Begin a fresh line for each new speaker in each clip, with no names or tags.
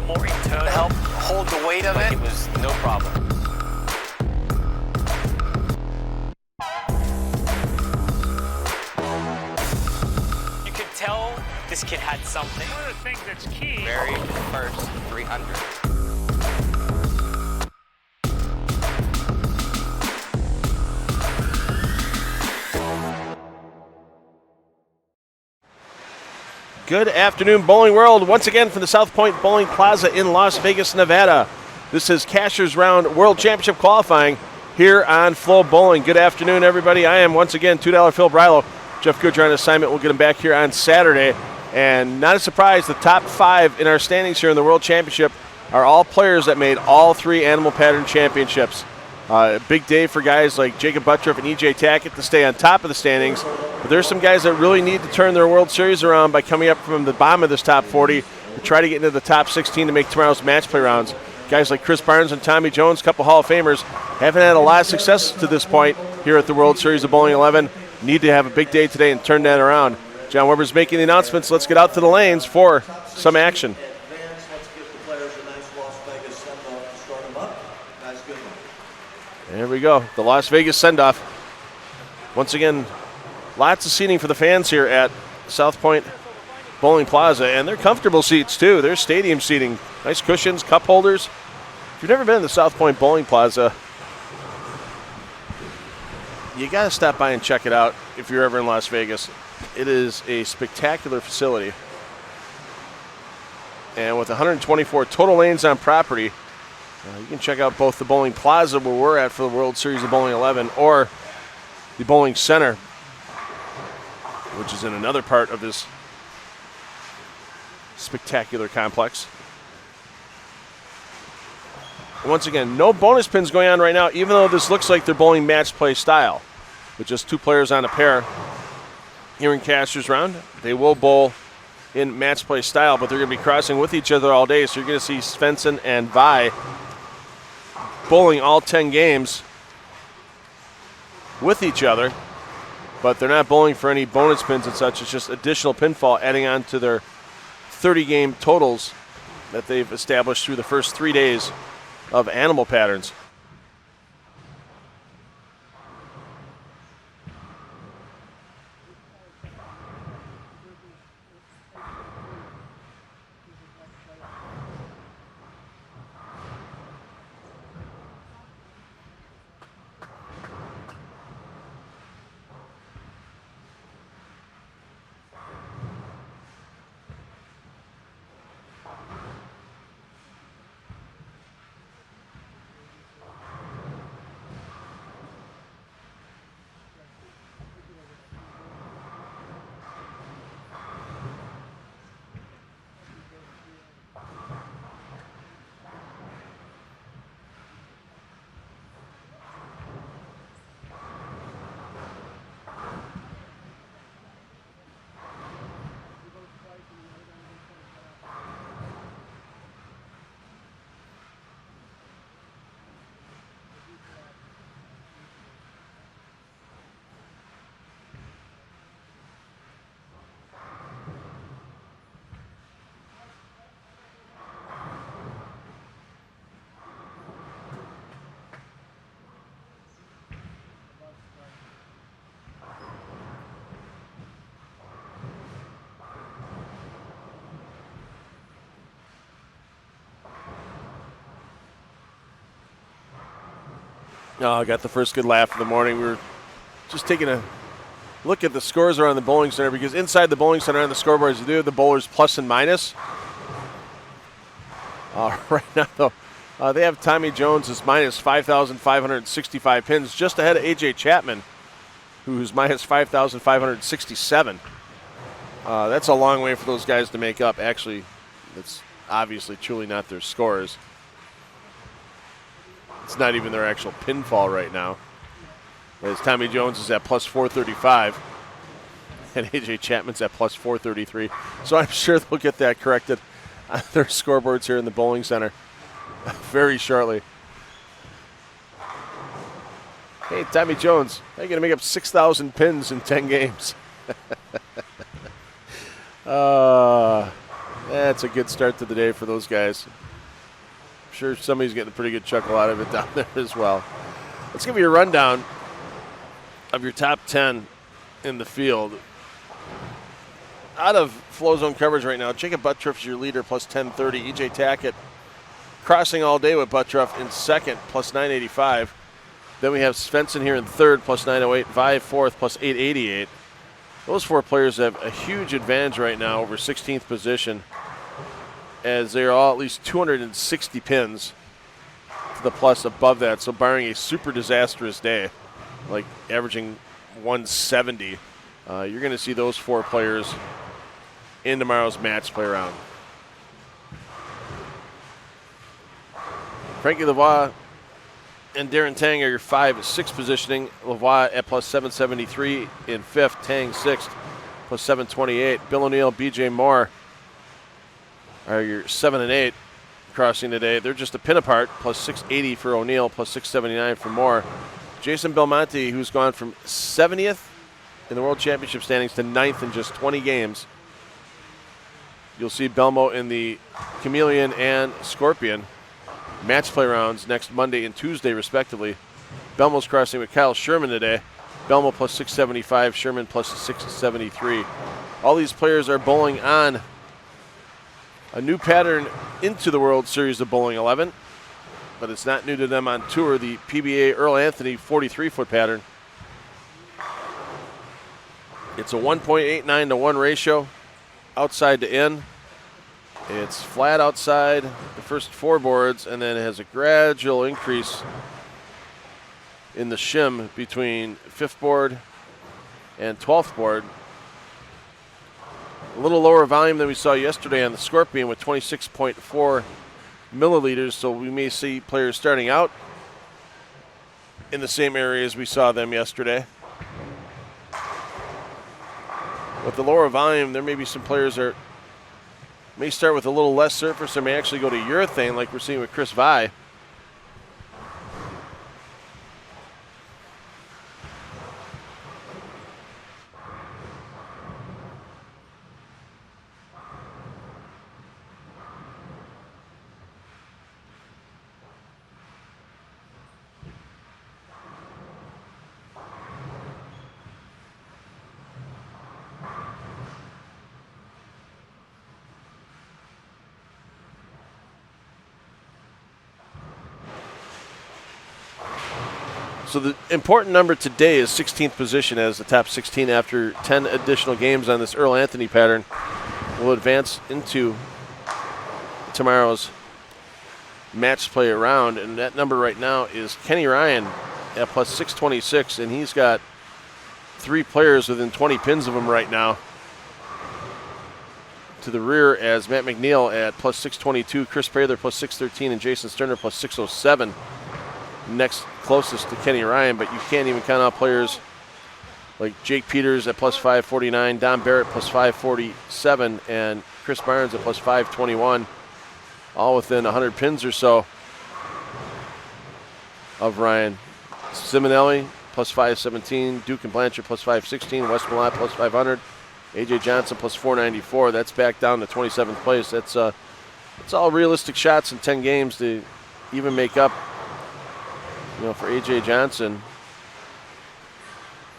more internal.
To help hold the weight of it.
It was no problem. You could tell this kid had something.
One of the things that's key.
Very first 300.
Good afternoon, Bowling World. Once again from the South Point Bowling Plaza in Las Vegas, Nevada. This is Cashers Round World Championship qualifying here on FloBowling. Good afternoon, everybody. I am once again $2 Phil Brylo. Jeff Goodger on assignment. We'll get him back here on Saturday. And not a surprise, the top 5 in our standings here in the World Championship are all players that made all 3 animal pattern championships. A big day for guys like Jacob Buttriff and EJ Tackett to stay on top of the standings. But there's some guys that really need to turn their World Series around by coming up from the bottom of this top 40 to try to get into the top 16 to make tomorrow's match play rounds. Guys like Chris Barnes and Tommy Jones, a couple Hall of Famers, haven't had a lot of success to this point here at the World Series of Bowling 11. Need to have a big day today and turn that around. John Weber's making the announcements. Let's get out to the lanes for some action. There we go, the Las Vegas send-off. Once again, lots of seating for the fans here at South Point Bowling Plaza, and they're comfortable seats too. They're stadium seating, nice cushions, cup holders. If you've never been to the South Point Bowling Plaza, you gotta stop by and check it out if you're ever in Las Vegas. It is a spectacular facility. And with 124 total lanes on property, you can check out both the Bowling Plaza where we're at for the World Series of Bowling 11 or the Bowling Center, which is in another part of this spectacular complex. Once again, no bonus pins going on right now, even though this looks like they're bowling match play style with just 2 players on a pair. Here in Cashers Round, they will bowl in match play style, but they're going to be crossing with each other all day, so you're going to see Svensson and Vi bowling all 10 games with each other, but they're not bowling for any bonus pins and such. It's just additional pinfall adding on to their 30-game totals that they've established through the first 3 days of animal patterns. Oh, I got the first good laugh of the morning. We were just taking a look at the scores around the bowling center, because inside the bowling center on the scoreboards, you do have the bowlers plus and minus. Right now, though, they have Tommy Jones as minus 5,565 pins, just ahead of A.J. Chapman, who's minus 5,567. That's a long way for those guys to make up. Actually, that's obviously truly not their scores. It's not even their actual pinfall right now. As Tommy Jones is at plus 435, and A.J. Chapman's at plus 433. So I'm sure they'll get that corrected on their scoreboards here in the bowling center very shortly. Hey, Tommy Jones, how are you going to make up 6,000 pins in 10 games? That's a good start to the day for those guys. I'm sure somebody's getting a pretty good chuckle out of it down there as well. Let's give you a rundown of your top 10 in the field. Out of flow zone coverage right now, Jacob Buttruff is your leader, plus 1030. EJ Tackett crossing all day with Buttruff in second, plus 985. Then we have Svensson here in third, plus 908. Vive fourth, plus 888. Those four players have a huge advantage right now over 16th position, as they are all at least 260 pins to the plus above that. So barring a super disastrous day, like averaging 170, you're going to see those four players in tomorrow's match play round. Frankie Lavoie and Darren Tang are your 5 and 6 positioning. Lavoie at plus 773 in 5th, Tang 6th, plus 728. Bill O'Neill, BJ Moore are your 7 and 8 crossing today. They're just a pin apart, plus 680 for O'Neill, plus 679 for Moore. Jason Belmonte, who's gone from 70th in the World Championship standings to 9th in just 20 games. You'll see Belmo in the Chameleon and Scorpion match play rounds next Monday and Tuesday, respectively. Belmo's crossing with Kyle Sherman today. Belmo plus 675, Sherman plus 673. All these players are bowling on a new pattern into the World Series of Bowling 11, but it's not new to them on tour, the PBA Earl Anthony 43-foot pattern. It's a 1.89 to 1 ratio, outside to in. It's flat outside the first 4 boards, and then it has a gradual increase in the shim between 5th board and 12th board. A little lower volume than we saw yesterday on the Scorpion with 26.4 milliliters, so we may see players starting out in the same area as we saw them yesterday. With the lower volume, there may be some players that may start with a little less surface or may actually go to urethane like we're seeing with Chris Vai. So the important number today is 16th position as the top 16 after 10 additional games on this Earl Anthony pattern. Will advance into tomorrow's match play round, and that number right now is Kenny Ryan at plus 626, and he's got 3 players within 20 pins of him right now. To the rear as Matt McNeil at plus 622, Chris Prather plus 613, and Jason Sterner plus 607. Next closest to Kenny Ryan, but you can't even count out players like Jake Peters at plus 549, Don Barrett plus 547, and Chris Barnes at plus 521, all within 100 pins or so of Ryan. Simonelli plus 517, Duke and Blanchard plus 516, Wes Millat plus 500, AJ Johnson plus 494. That's back down to 27th place. That's all realistic shots in 10 games to even make up, for AJ Johnson,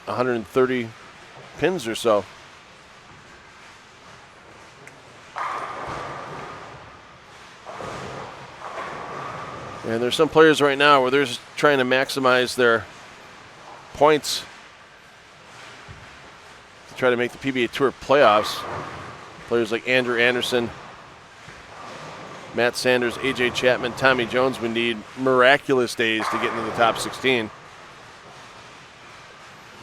130 pins or so. And there's some players right now where they're just trying to maximize their points to try to make the PBA Tour playoffs. Players like Andrew Anderson, Matt Sanders, AJ Chapman, Tommy Jones would need miraculous days to get into the top 16.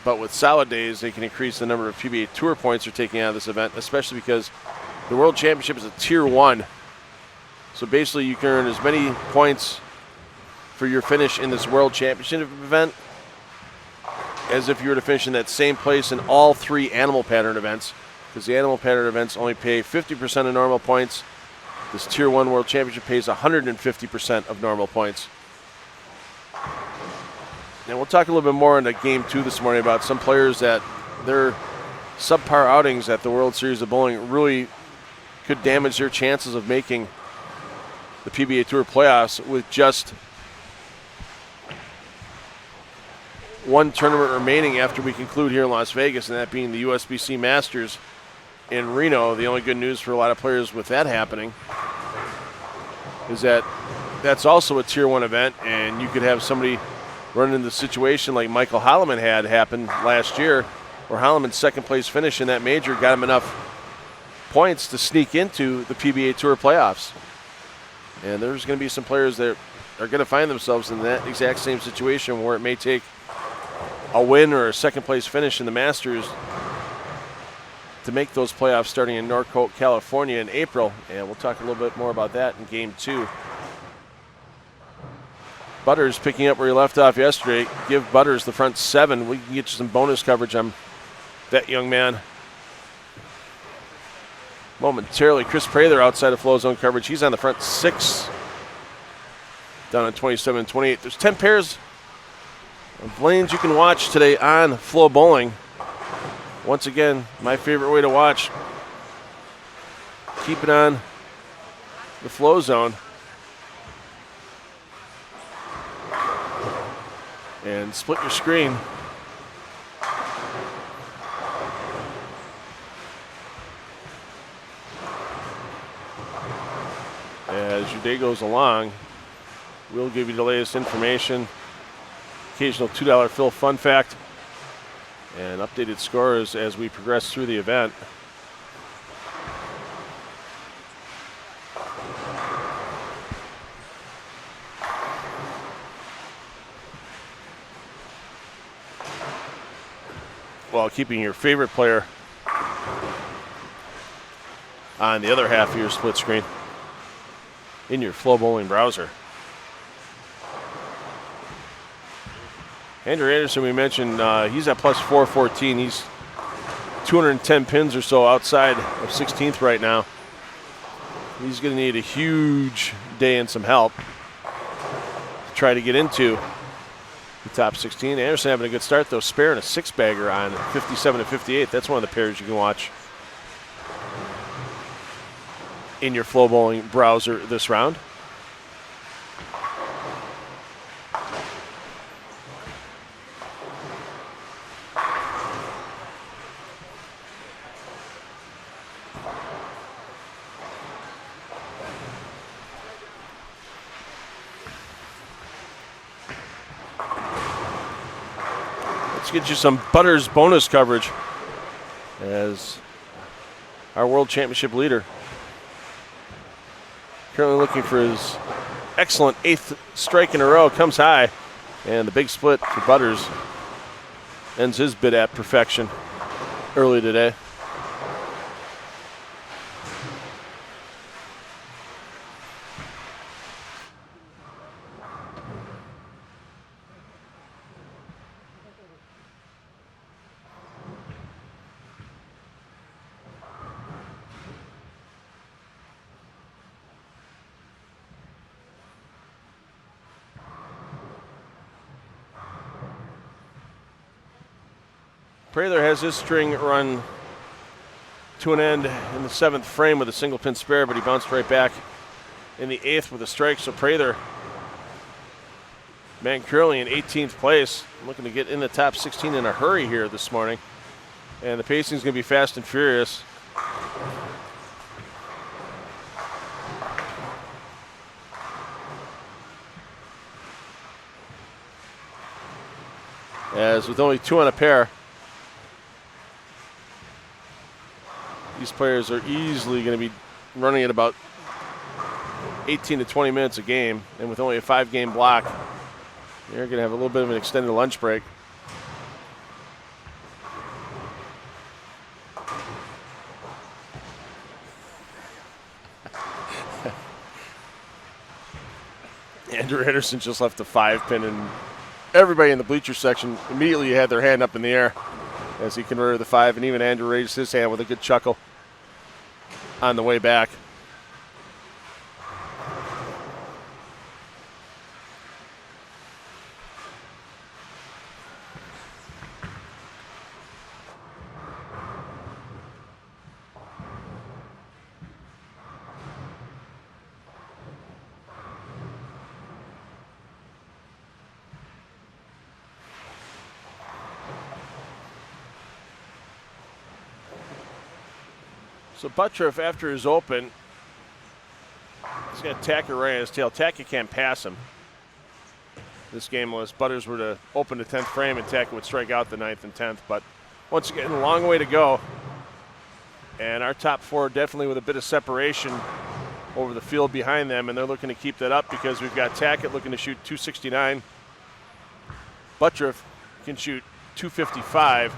But with solid days, they can increase the number of PBA Tour points they're taking out of this event, especially because the World Championship is a Tier 1. So basically you can earn as many points for your finish in this World Championship event as if you were to finish in that same place in all 3 animal pattern events, because the animal pattern events only pay 50% of normal points. This Tier 1 World Championship pays 150% of normal points. And we'll talk a little bit more into Game 2 this morning about some players that their subpar outings at the World Series of Bowling really could damage their chances of making the PBA Tour playoffs with just one tournament remaining after we conclude here in Las Vegas, and that being the USBC Masters in Reno. The only good news for a lot of players with that happening is that that's also a Tier 1 event, and you could have somebody run into the situation like Michael Holloman had happen last year, where Holloman's second place finish in that major got him enough points to sneak into the PBA Tour playoffs. And there's going to be some players that are going to find themselves in that exact same situation where it may take a win or a second place finish in the Masters to make those playoffs starting in Norco, California in April. And we'll talk a little bit more about that in Game 2. Butters picking up where he left off yesterday. Give Butters the front 7. We can get you some bonus coverage on that young man momentarily. Chris Prather outside of flow zone coverage. He's on the front 6 down at 27 and 28. There's 10 pairs of lanes you can watch today on FloBowling. Once again, my favorite way to watch. Keep it on the flow zone. And split your screen. As your day goes along, we'll give you the latest information, occasional $2 Phil fun fact, and updated scores as we progress through the event. While keeping your favorite player on the other half of your split screen in your FloBowling browser. Andrew Anderson, we mentioned, he's at plus 414. He's 210 pins or so outside of 16th right now. He's going to need a huge day and some help to try to get into the top 16. Anderson having a good start, though. Spare and a 6-bagger on 57 and 58. That's one of the pairs you can watch in your FloBowling browser this round. Let's get you some Butters bonus coverage as our World Championship leader currently looking for his excellent 8th strike in a row. Comes high, and the big split for Butters ends his bid at perfection early today. Prather has his string run to an end in the 7th frame with a single pin spare, but he bounced right back in the 8th with a strike. So Prather, man, currently in 18th place, looking to get in the top 16 in a hurry here this morning. And the pacing is going to be fast and furious. As with only 2 on a pair, these players are easily going to be running at about 18 to 20 minutes a game, and with only a 5-game block, they're going to have a little bit of an extended lunch break. Andrew Anderson just left the 5-pin, and everybody in the bleacher section immediately had their hand up in the air as he converted the 5, and even Andrew raised his hand with a good chuckle on the way back. So Buttriff, after his open, he's got Tackett right on his tail. Tackett can't pass him. This game was Butters were to open the 10th frame and Tackett would strike out the 9th and 10th. But once again, a long way to go. And our top four definitely with a bit of separation over the field behind them, and they're looking to keep that up because we've got Tackett looking to shoot 269. Buttriff can shoot 255.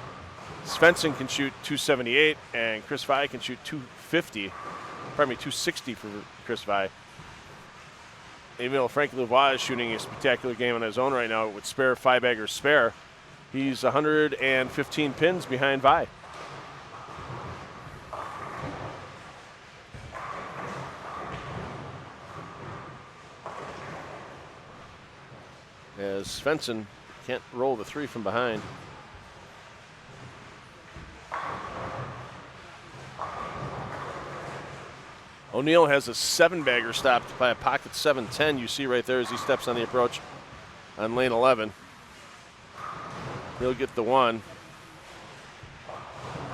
Svensson can shoot 278, and Chris Vi can shoot 250. Pardon me, 260 for Chris Vi. Even though Frankie Lavoie is shooting a spectacular game on his own right now with spare 5-bagger spare, he's 115 pins behind Vi. As Svensson can't roll the 3 from behind. O'Neill has a 7-bagger stopped by a pocket 7-10 you see right there as he steps on the approach on lane 11. He'll get the 1.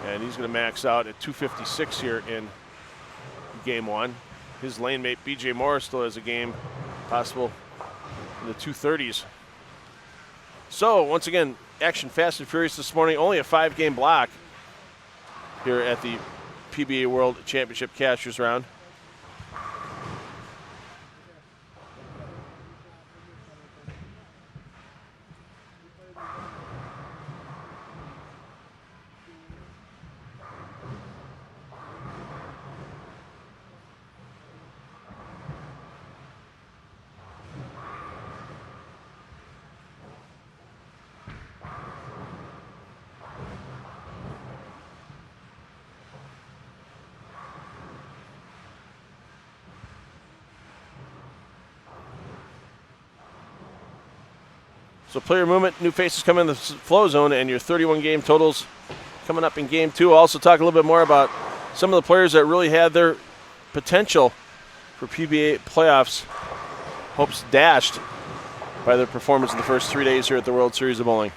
And he's going to max out at 256 here in game 1. His lane mate BJ Morris still has a game possible in the 230s. So once again, action fast and furious this morning. Only a 5-game block here at the PBA World Championship Cashers round. So player movement, new faces come in the flow zone, and your 31-game totals coming up in game 2. I'll also talk a little bit more about some of the players that really had their potential for PBA playoffs hopes dashed by their performance in the first 3 days here at the World Series of Bowling.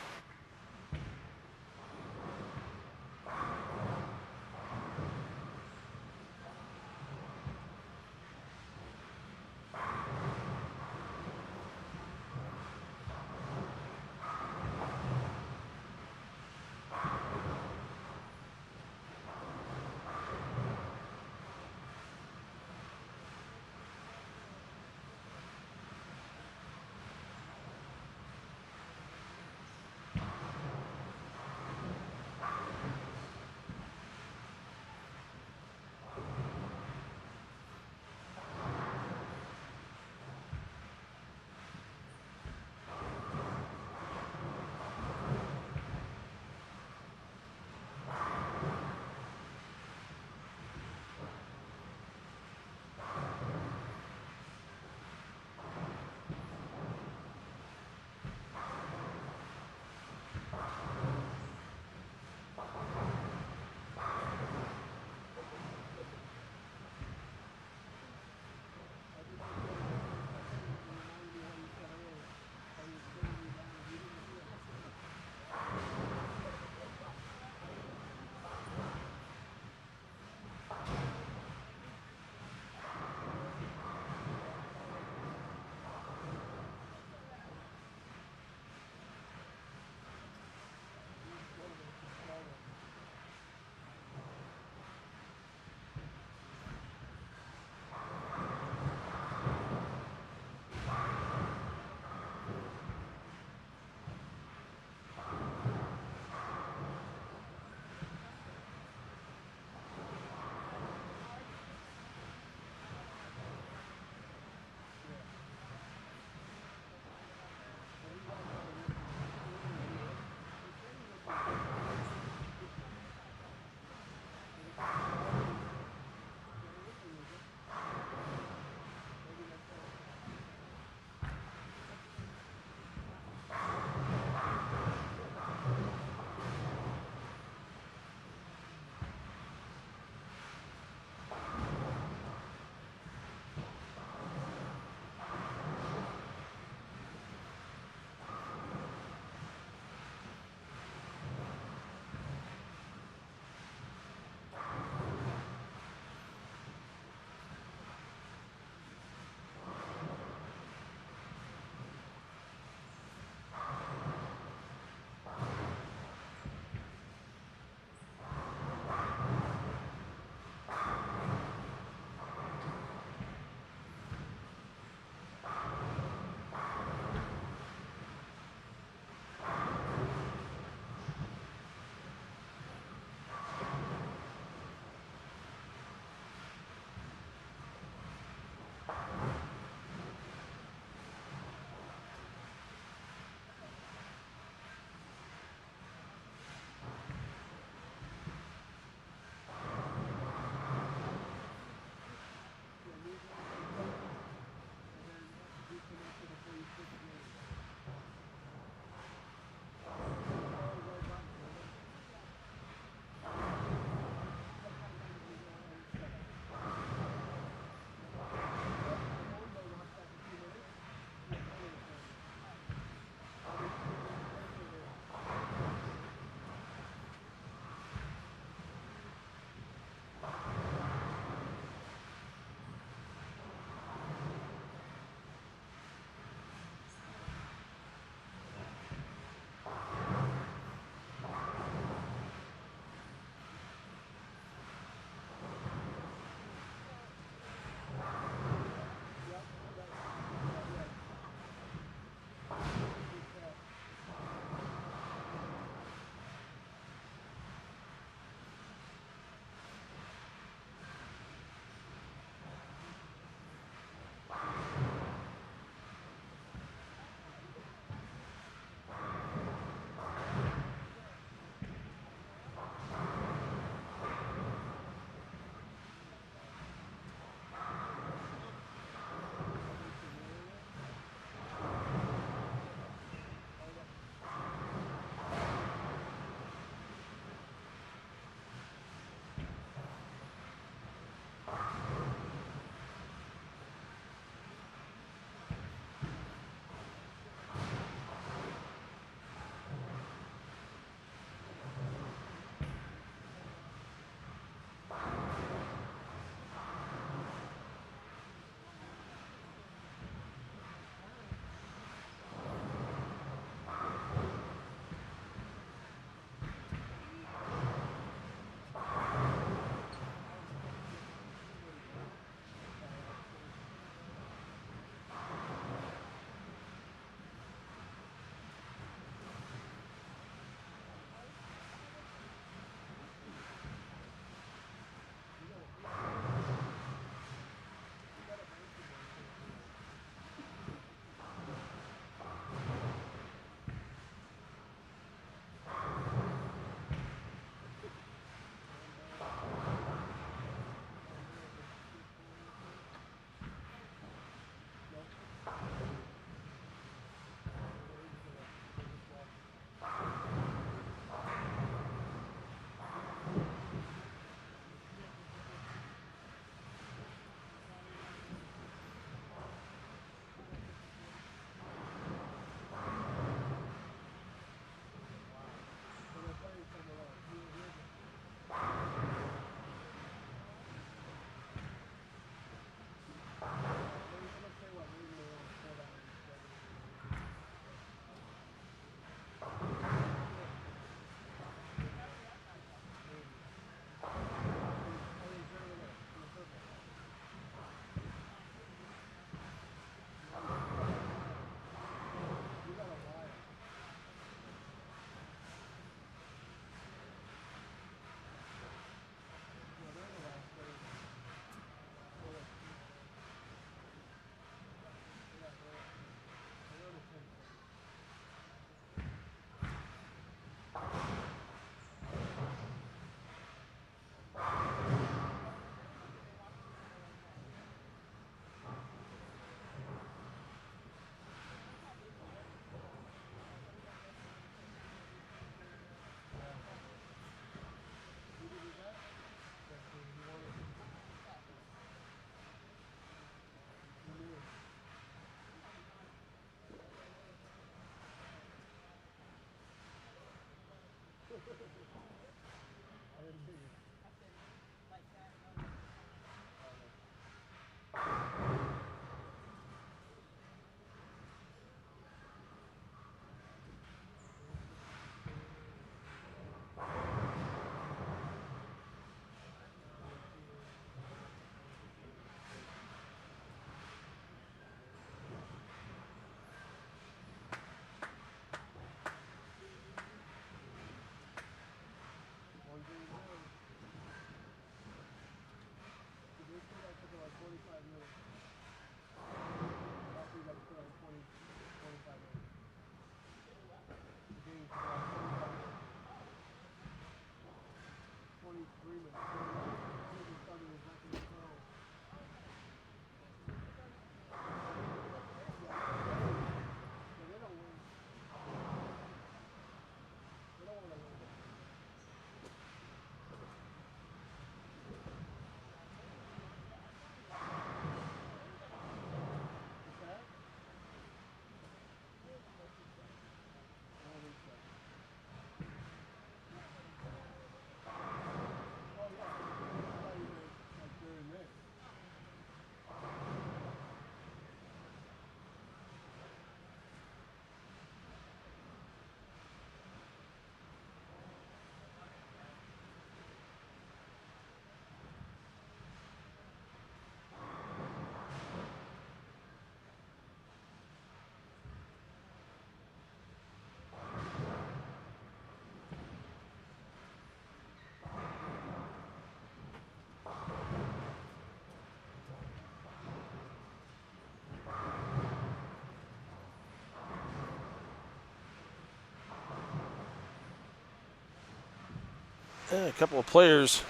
A couple of players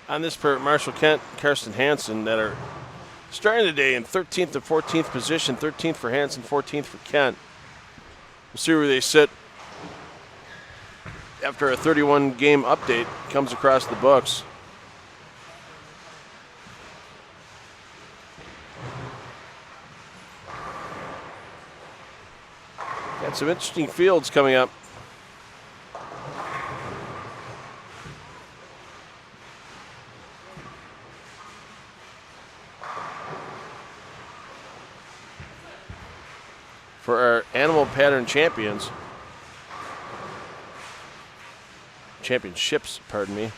on this pair, Marshall Kent, Karsten Hansen, that are starting today in 13th and 14th position. 13th for Hansen, 14th for Kent. We'll see where they sit after a 31-game update comes across the books. Got some interesting fields coming up. For our animal pattern championships, pardon me.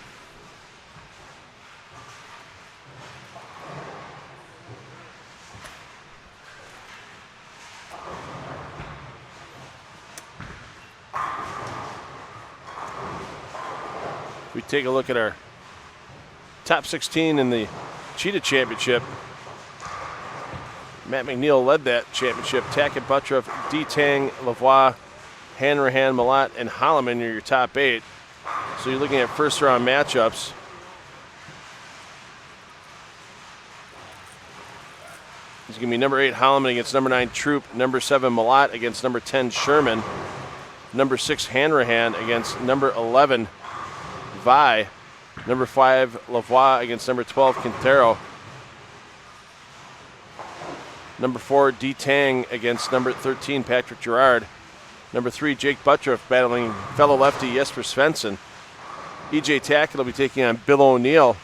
We take a look at our top 16 in the Cheetah Championship. Matt McNeil led that championship. Tackett, Buttroff, D-Tang, Lavoie, Hanrahan, Malat, and Holloman are your top 8. So you're looking at first round matchups. It's going to be number 8 Holloman against number 9 Troop, number 7 Malat against number 10 Sherman, number 6 Hanrahan against number 11 Vi, number 5 Lavoie against number 12 Quintero, number 4 D-Tang against number 13 Patrick Gerard, number 3 Jake Buttroff battling fellow lefty Jesper Svensson. E.J. Tackett will be taking on Bill O'Neill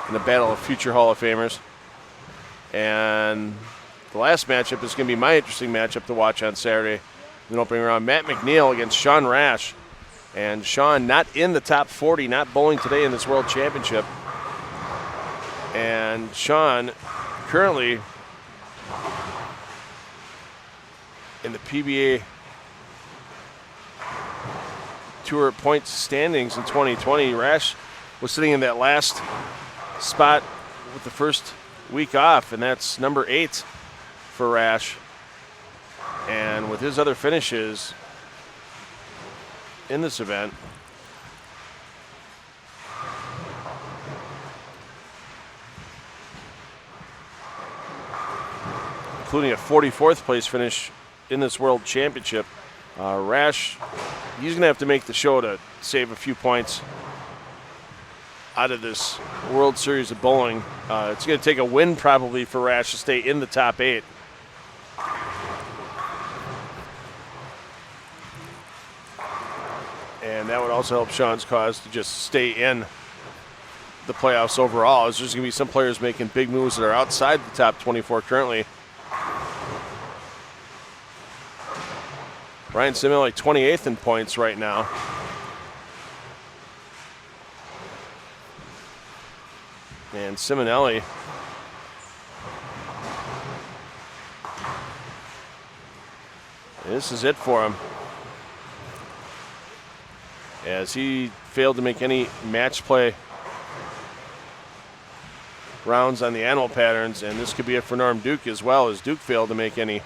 in a battle of future Hall of Famers. And the last matchup is going to be my interesting matchup to watch on Saturday in the opening round. Matt McNeil against Sean Rash. And Sean not in the top 40, not bowling today in this World Championship. And Sean currently in the PBA Tour points standings in 2020. Rash was sitting in that last spot with the first week off, and that's number 8 for Rash. And with his other finishes in this event, including a 44th place finish in this World Championship, Rash, he's going to have to make the show to save a few points out of this World Series of bowling. It's going to take a win probably for Rash to stay in the top 8. And that would also help Sean's cause to just stay in the playoffs overall. There's going to be some players making big moves that are outside the top 24 currently. Ryan Simonelli 28th in points right now. And Simonelli this is it for him, as he failed to make any match play rounds on the animal patterns, and this could be it for Norm Duke as well, as Duke failed to make any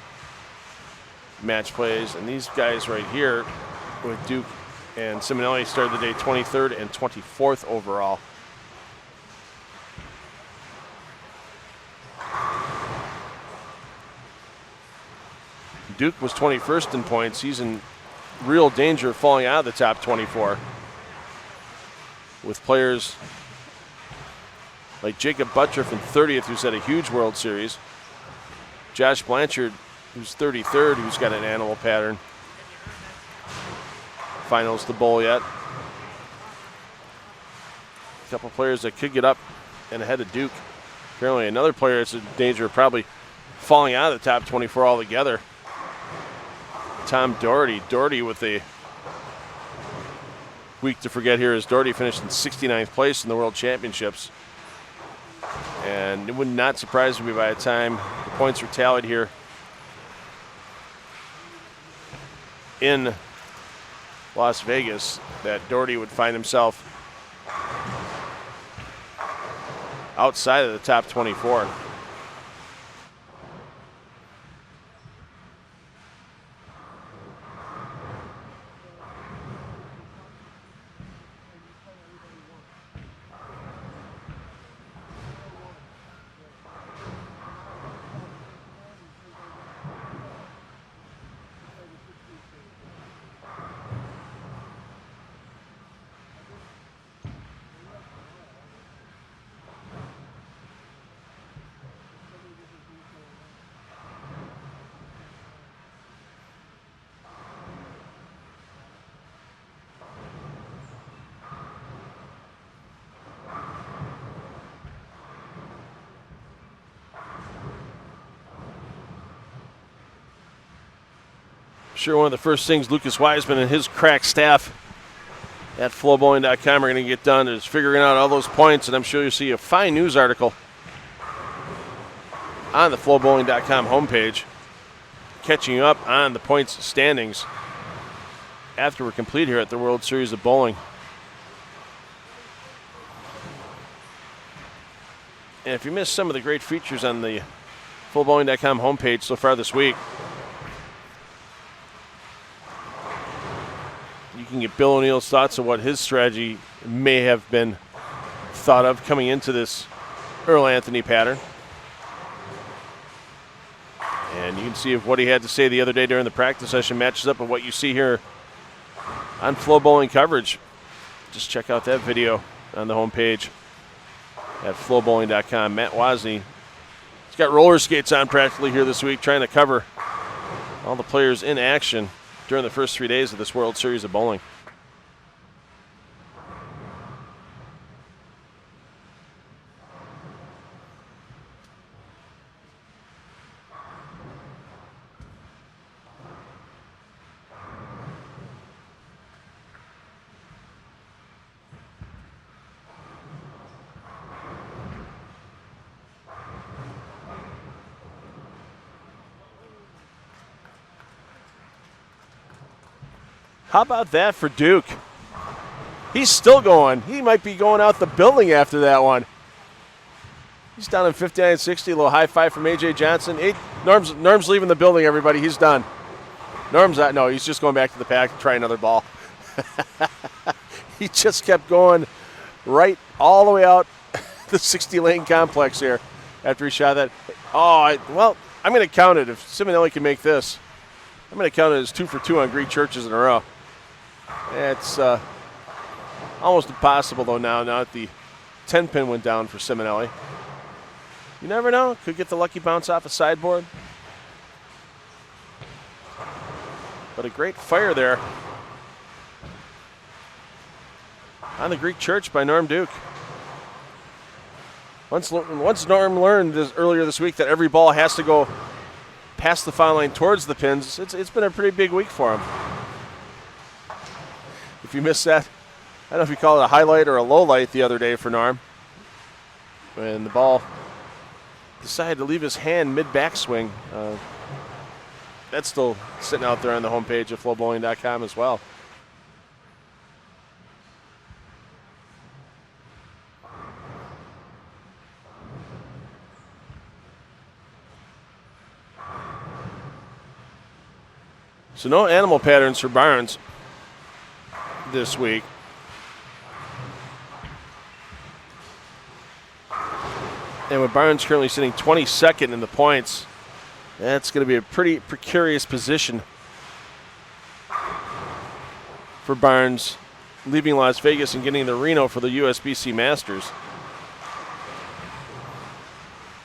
match plays. And these guys right here with Duke and Simonelli started the day 23rd and 24th overall. Duke was 21st in points. He's in real danger of falling out of the top 24 with players like Jacob Buttroff in 30th, who's had a huge World Series. Josh Blanchard, who's 33rd, who's got an animal pattern finals to bowl yet. A couple players that could get up and ahead of Duke. Apparently another player that's in danger of probably falling out of the top 24 altogether. Tom Doherty. Doherty with a week to forget here, as Doherty finished in 69th place in the World Championships. And it would not surprise me by the time the points were tallied here in Las Vegas that Doherty would find himself outside of the top 24. sure one of the first things Lucas Wiseman and his crack staff at FloBowling.com are going to get done is figuring out all those points, and I'm sure you'll see a fine news article on the FloBowling.com homepage catching you up on the points standings after we're complete here at the World Series of Bowling. And if you missed some of the great features on the FloBowling.com homepage so far this week, you can get Bill O'Neill's thoughts on what his strategy may have been thought of coming into this Earl Anthony pattern. And you can see if what he had to say the other day during the practice session matches up with what you see here on FloBowling coverage. Just check out that video on the homepage at FloBowling.com. Matt Wozni, he's got roller skates on practically here this week, trying to cover all the players in action during the first 3 days of this World Series of Bowling. How about that for Duke? He's still going. He might be going out the building after that one. He's down in 59-60. A little high five from A.J. Johnson. Norm's leaving the building, everybody. He's done. Norm's not. No, he's just going back to the pack to try another ball. He just kept going right all the way out the 60-lane complex here after he shot that. Well, I'm going to count it. If Simonelli can make this, I'm going to count it as 2 for 2 on Greek churches in a row. It's almost impossible, though, now that the 10-pin went down for Simonelli. You never know. Could get the lucky bounce off a sideboard. But a great fire there on the Greek church by Norm Duke. Once Norm learned earlier this week that every ball has to go past the foul line towards the pins, it's been a pretty big week for him. If you missed that, I don't know if you call it a highlight or a low light the other day for Norm, when the ball decided to leave his hand mid-backswing. That's still sitting out there on the homepage of FloBowling.com as well. So no animal patterns for Barnes this week. And with Barnes currently sitting 22nd in the points, that's going to be a pretty precarious position for Barnes leaving Las Vegas and getting to Reno for the USBC Masters.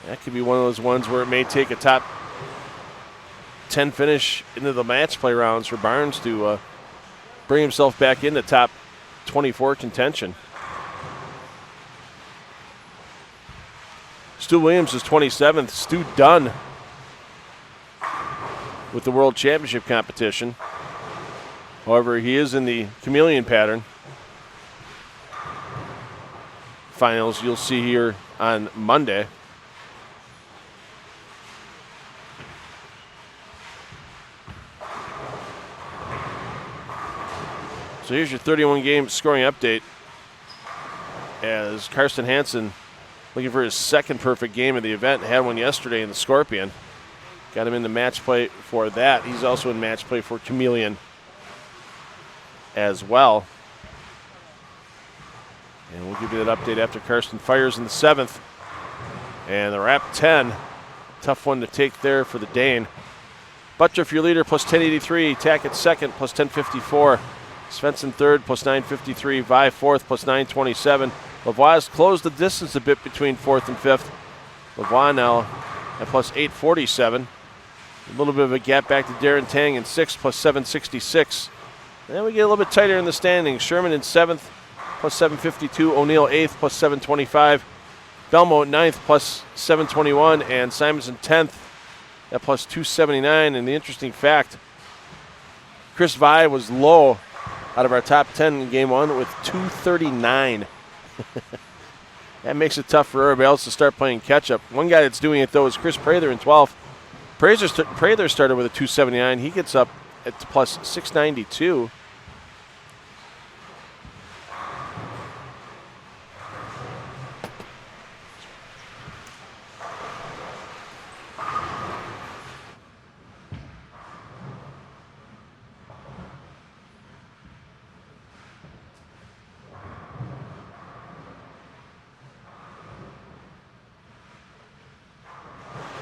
That could be one of those ones where it may take a top 10 finish into the match play rounds for Barnes to bring himself back into top 24 contention. Stu Williams is 27th. Stu done with the World Championship competition. However, he is in the chameleon pattern finals you'll see here on Monday. So here's your 31-game scoring update as Karsten Hansen looking for his second perfect game of the event. Had one yesterday in the Scorpion. Got him into match play for that. He's also in match play for Chameleon as well. And we'll give you that update after Karsten fires in the 7th. And the wrap 10. Tough one to take there for the Dane. Buttriff, your leader, plus 1083. Tackett second, plus 1054. Svensson third, plus 953. Vi fourth, plus 927. Lavoie's closed the distance a bit between fourth and fifth. Lavoie now at plus 847. A little bit of a gap back to Darren Tang in sixth, plus 766. Then we get a little bit tighter in the standings. Sherman in seventh, plus 752. O'Neill eighth, plus 725. Belmonte ninth, plus 721. And Simonson 10th at plus 279. And the interesting fact Chris Vi was low out of our top 10 in game one with 239. That makes it tough for everybody else to start playing catch-up. One guy that's doing it, though, is Chris Prather in 12th. Prather started with a 279. He gets up at plus 692.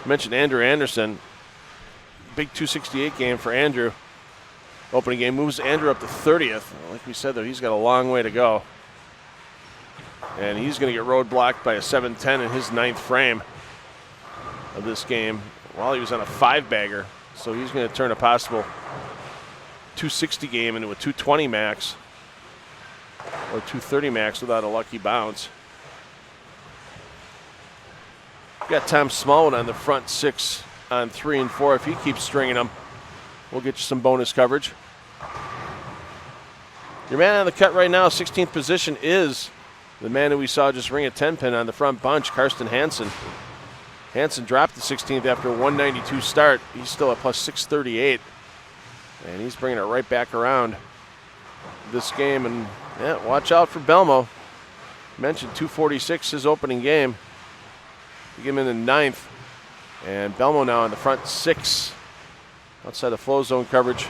Mentioned Andrew Anderson. Big 268 game for Andrew. Opening game moves Andrew up to 30th. Like we said, though, he's got a long way to go. And he's going to get roadblocked by a 7-10 in his 9th frame of this game while he was on a 5-bagger. So he's going to turn a possible 260 game into a 220 max or 230 max without a lucky bounce. Got Tom Smallwood on the front 6 on 3 and 4. If he keeps stringing them, we'll get you some bonus coverage. Your man on the cut right now, 16th position, is the man who we saw just ring a 10-pin on the front bunch, Karsten Hansen. Hansen dropped to 16th after a 192 start. He's still at plus 638. And he's bringing it right back around this game. And yeah, watch out for Belmo. Mentioned 246 his opening game. We get him in the 9th. And Belmo now on the front 6 outside the flow zone coverage.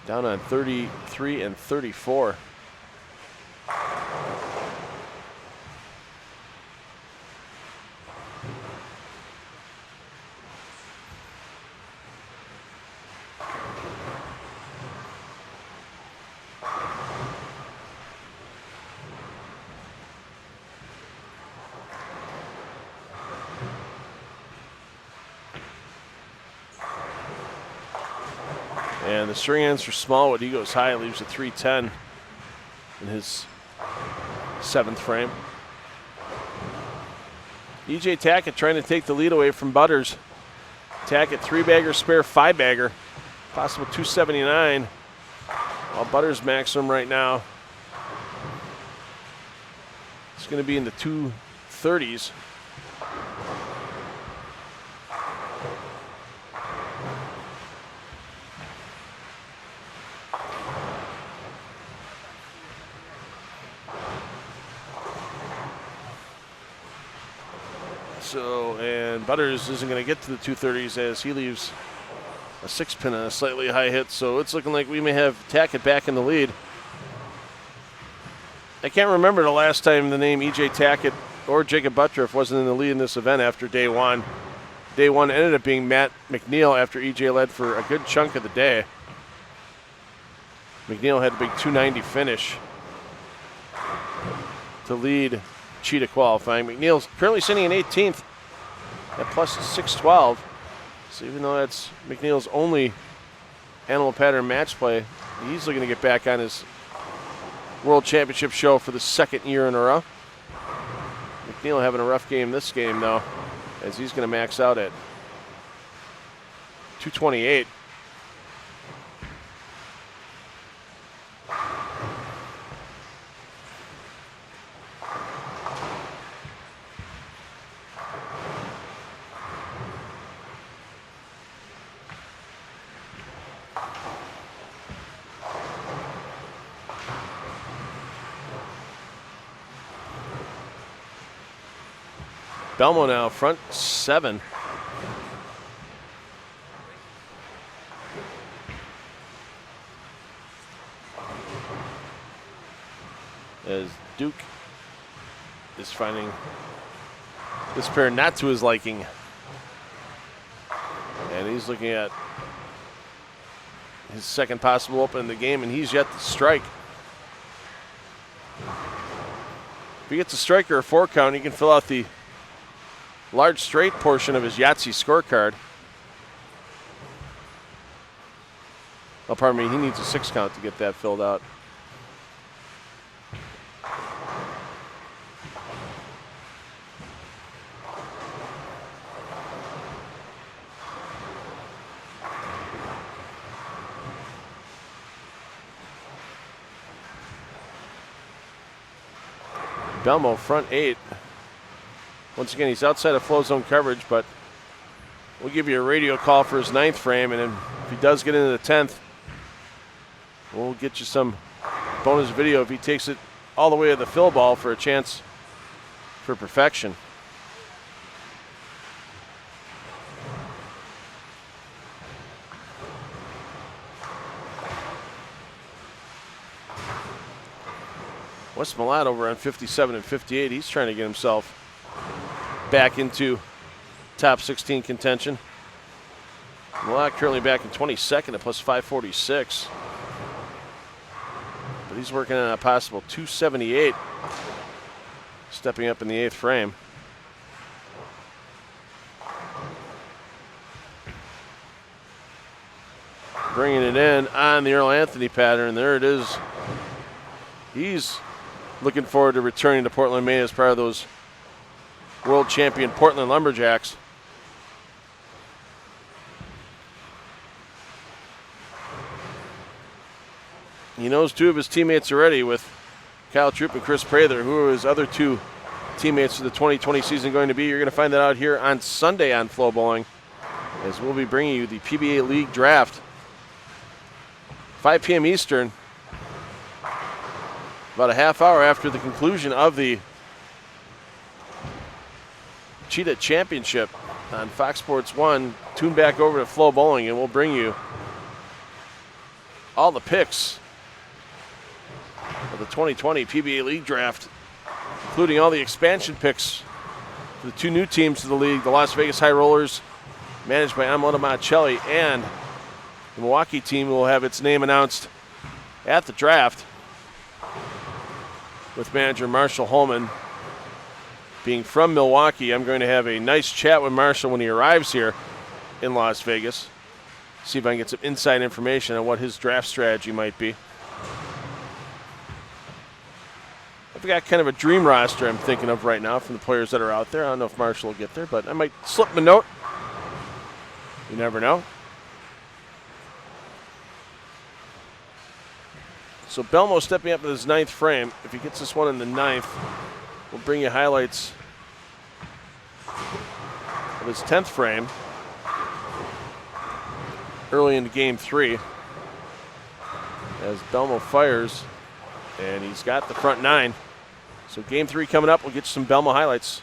Down on 33 and 34. And the string ends for Smallwood. He goes high, leaves a 310 in his 7th frame. EJ Tackett trying to take the lead away from Butters. Tackett 3-bagger, spare 5-bagger. Possible 279. While Butters maximum right now. It's going to be in the 230s. So, and Butters isn't going to get to the 230s as he leaves a 6-pin on a slightly high hit. So it's looking like we may have Tackett back in the lead. I can't remember the last time the name EJ Tackett or Jacob Buttriff wasn't in the lead in this event after day one. Day one ended up being Matt McNeil after EJ led for a good chunk of the day. McNeil had a big 290 finish to lead Cheetah qualifying. McNeil's currently sitting in 18th at plus 612. So even though that's McNeil's only animal pattern match play, he's looking to get back on his World Championship show for the 2nd year in a row. McNeil having a rough game this game, though, as he's going to max out at 228. Belmo now, front 7. As Duke is finding this pair not to his liking. And he's looking at his 2nd possible open in the game, and he's yet to strike. If he gets a strike or a 4 count, he can fill out the large straight portion of his Yahtzee scorecard. Oh, pardon me, he needs a 6 count to get that filled out. Belmo front 8. Once again, he's outside of flow zone coverage, but we'll give you a radio call for his 9th frame, and then if he does get into the 10th, we'll get you some bonus video if he takes it all the way to the fill ball for a chance for perfection. Wes Millat over on 57 and 58. He's trying to get himself back into top 16 contention. Millat currently back in 22nd at plus 546. But he's working on a possible 278. Stepping up in the 8th frame. Bringing it in on the Earl Anthony pattern. There it is. He's looking forward to returning to Portland, Maine as part of those world champion Portland Lumberjacks. He knows 2 of his teammates already with Kyle Troop and Chris Prather. Who are his other 2 teammates for the 2020 season going to be? You're going to find that out here on Sunday on FloBowling, as we'll be bringing you the PBA League Draft. 5 p.m. Eastern, about a half hour after the conclusion of the Cheetah Championship on Fox Sports 1. Tune back over to FloBowling, and we'll bring you all the picks of the 2020 PBA League Draft, including all the expansion picks for the 2 new teams to the league, the Las Vegas High Rollers, managed by Amelita Monticelli, and the Milwaukee team will have its name announced at the draft, with manager Marshall Holman being from Milwaukee. I'm going to have a nice chat with Marshall when he arrives here in Las Vegas. See if I can get some inside information on what his draft strategy might be. I've got kind of a dream roster I'm thinking of right now from the players that are out there. I don't know if Marshall will get there, but I might slip him a note. You never know. So Belmo stepping up to his 9th frame. If he gets this one in the 9th, we'll bring you highlights of his 10th frame early into game 3. As Belmo fires, and he's got the front 9. So game 3 coming up, we'll get you some Belmo highlights.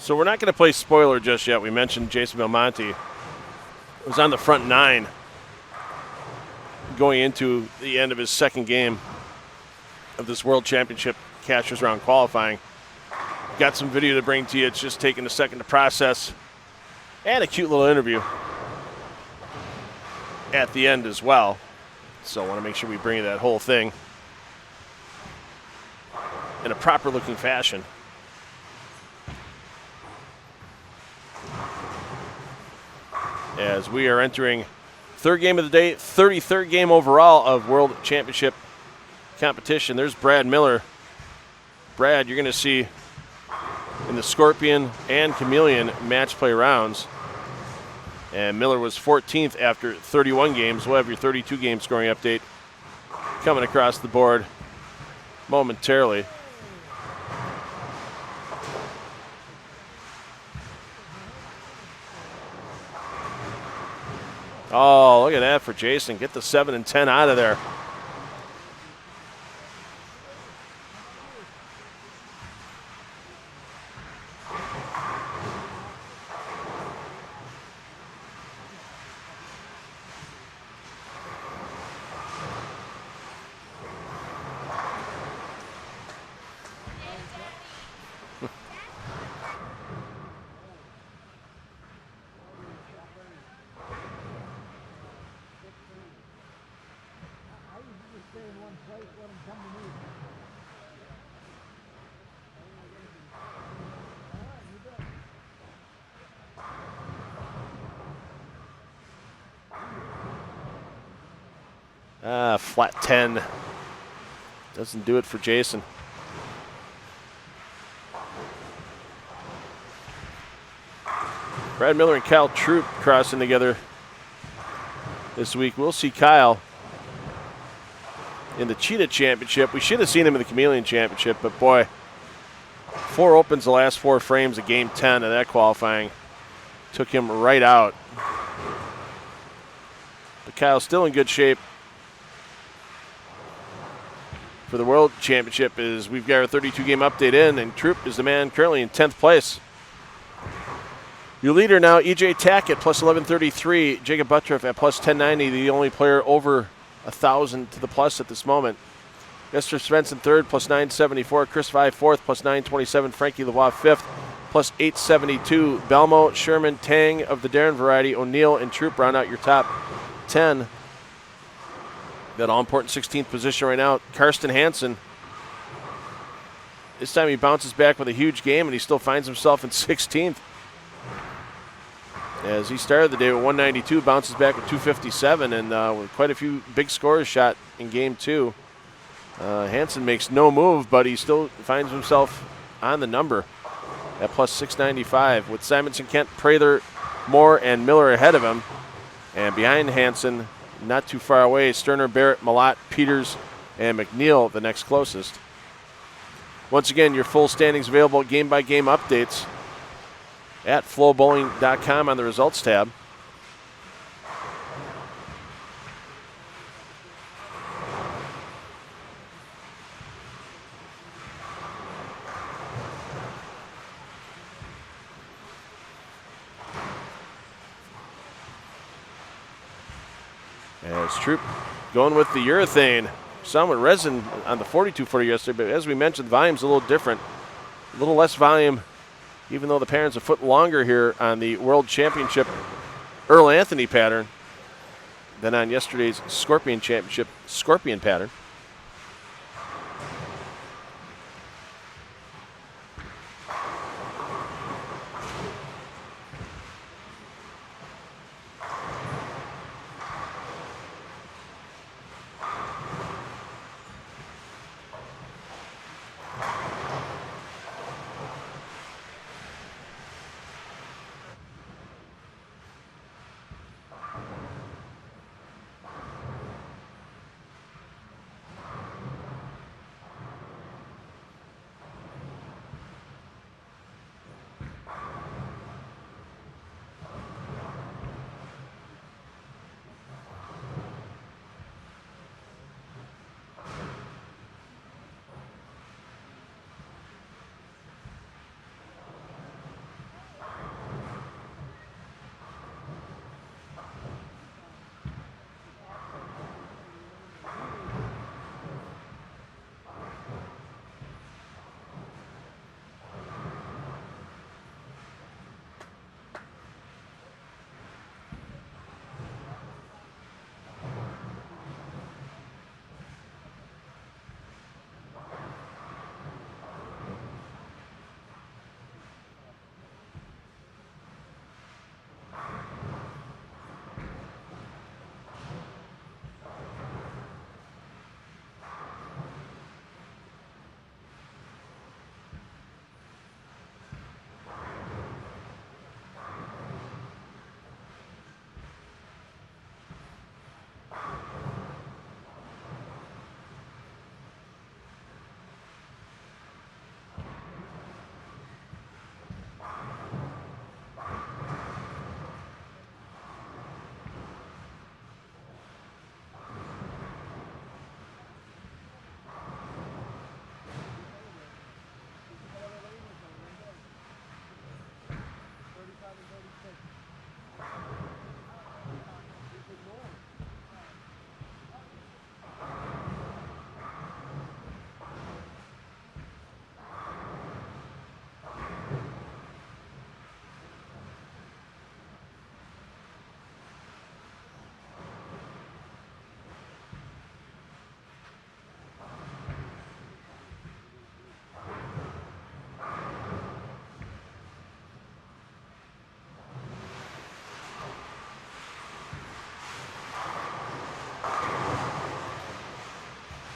So we're not going to play spoiler just yet. We mentioned Jason Belmonte was on the front 9 going into the end of his second game of this World Championship Cashers round qualifying. Got some video to bring to you. It's just taking a second to process. And a cute little interview at the end as well. So I want to make sure we bring you that whole thing in a proper looking fashion. As we are entering third game of the day, 33rd game overall of World Championship competition. There's Brad Miller. Brad, you're going to see in the Scorpion and Chameleon match play rounds. And Miller was 14th after 31 games. We'll have your 32 game scoring update coming across the board momentarily. Oh, look at that for Jason. Get the 7 and 10 out of there. Flat 10. Doesn't do it for Jason. Brad Miller and Kyle Troop crossing together this week. We'll see Kyle in the Cheetah Championship. We should have seen him in the Chameleon Championship, but boy, 4 opens the last 4 frames of Game 10 of that qualifying. Took him right out. But Kyle's still in good shape for the World Championship. Is we've got our 32 game update in, and Troop is the man currently in 10th place. Your leader now, EJ Tackett, plus 1133. Jacob Buttriff at plus 1090, the only player over 1,000 to the plus at this moment. Esther Svensson third, plus 974. Chris Five fourth, plus 927. Frankie Lavoie fifth, plus 872. Belmo, Sherman, Tang of the Darren variety, O'Neill, and Troop round out your top 10. That all-important 16th position right now. Karsten Hansen. This time he bounces back with a huge game, and he still finds himself in 16th. As he started the day with 192, bounces back with 257, and with quite a few big scores shot in Game 2. Hansen makes no move, but he still finds himself on the number at plus 695, with Simonson, Kent, Prather, Moore, and Miller ahead of him. And behind Hansen, not too far away, Sterner, Barrett, Malott, Peters, and McNeil, the next closest. Once again, your full standings available, game-by-game updates at FloBowling.com on the results tab. As Troop going with the urethane. Some with resin on the 42-footer yesterday, but as we mentioned, the volume's a little different. A little less volume, even though the pattern's a foot longer here on the World Championship Earl Anthony pattern than on yesterday's Scorpion Championship Scorpion pattern.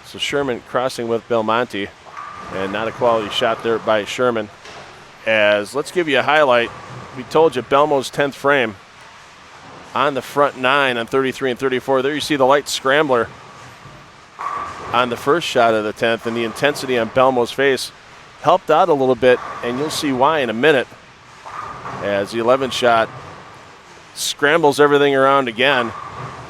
So Sherman crossing with Belmonte, and not a quality shot there by Sherman. As let's give you a highlight. We told you Belmo's 10th frame on the front 9 on 33 and 34. There you see the light scrambler on the first shot of the 10th, and the intensity on Belmo's face helped out a little bit, and you'll see why in a minute, as the 11th shot scrambles everything around again.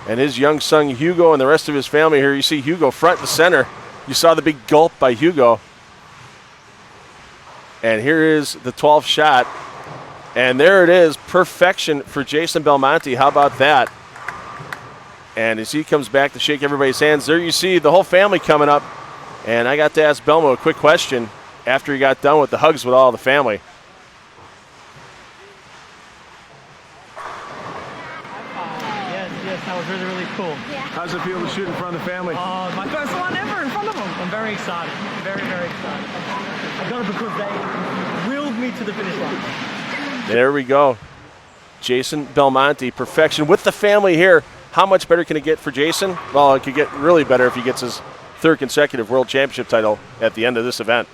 And his young son Hugo and the rest of his family here, you see Hugo front and center. You saw the big gulp by Hugo. And here is the 12th shot. And there it is, perfection for Jason Belmonte. How about that? And as he comes back to shake everybody's hands, there you see the whole family coming up. And I got to ask Belmo a quick question after he got done with the hugs with all the family.
Yes, that was really, really cool.
Yeah.
How's it feel to shoot in front of the family?
My first one ever in front of them. I'm very excited. Very, very excited. I got it because they willed me to the finish line.
There we go. Jason Belmonte, perfection with the family here. How much better can it get for Jason? Well, it could get really better if he gets his 3rd consecutive World Championship title at the end of this event.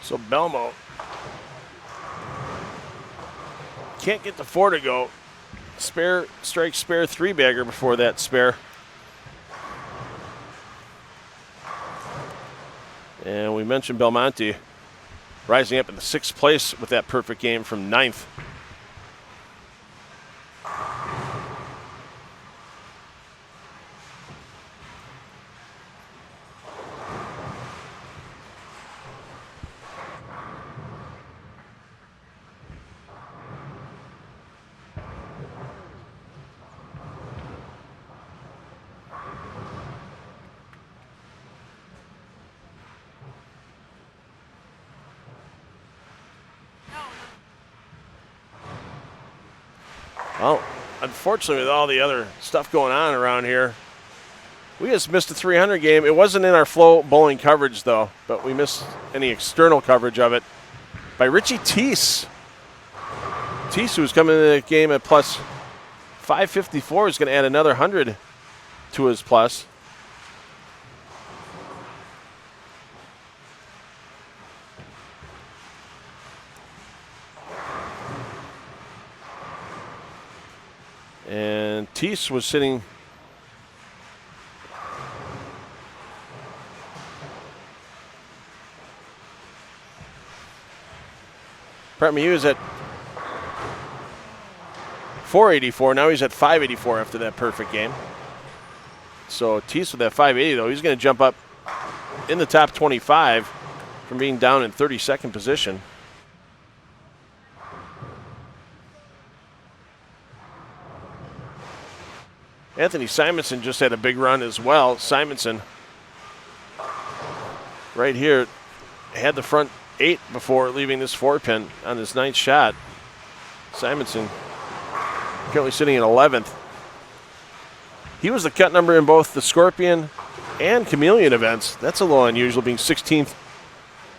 So Belmo can't get the 4 to go. Spare strike, spare 3-bagger before that spare. And we mentioned Belmonte rising up in the 6th place with that perfect game from 9th. Well, unfortunately, with all the other stuff going on around here, we just missed a 300 game. It wasn't in our FloBowling coverage, though, but we missed any external coverage of it by Richie Teese. Teese, who's coming into the game at plus 554, is going to add another 100 to his plus. And Teese was sitting Prather was at 484. Now he's at 584 after that perfect game. So Teese with that 580, though, he's going to jump up in the top 25 from being down in 32nd position. Anthony Simonson just had a big run as well. Simonson, right here, had the front 8 before leaving this 4-pin on his 9th shot. Simonson currently sitting at 11th. He was the cut number in both the Scorpion and Chameleon events. That's a little unusual, being 16th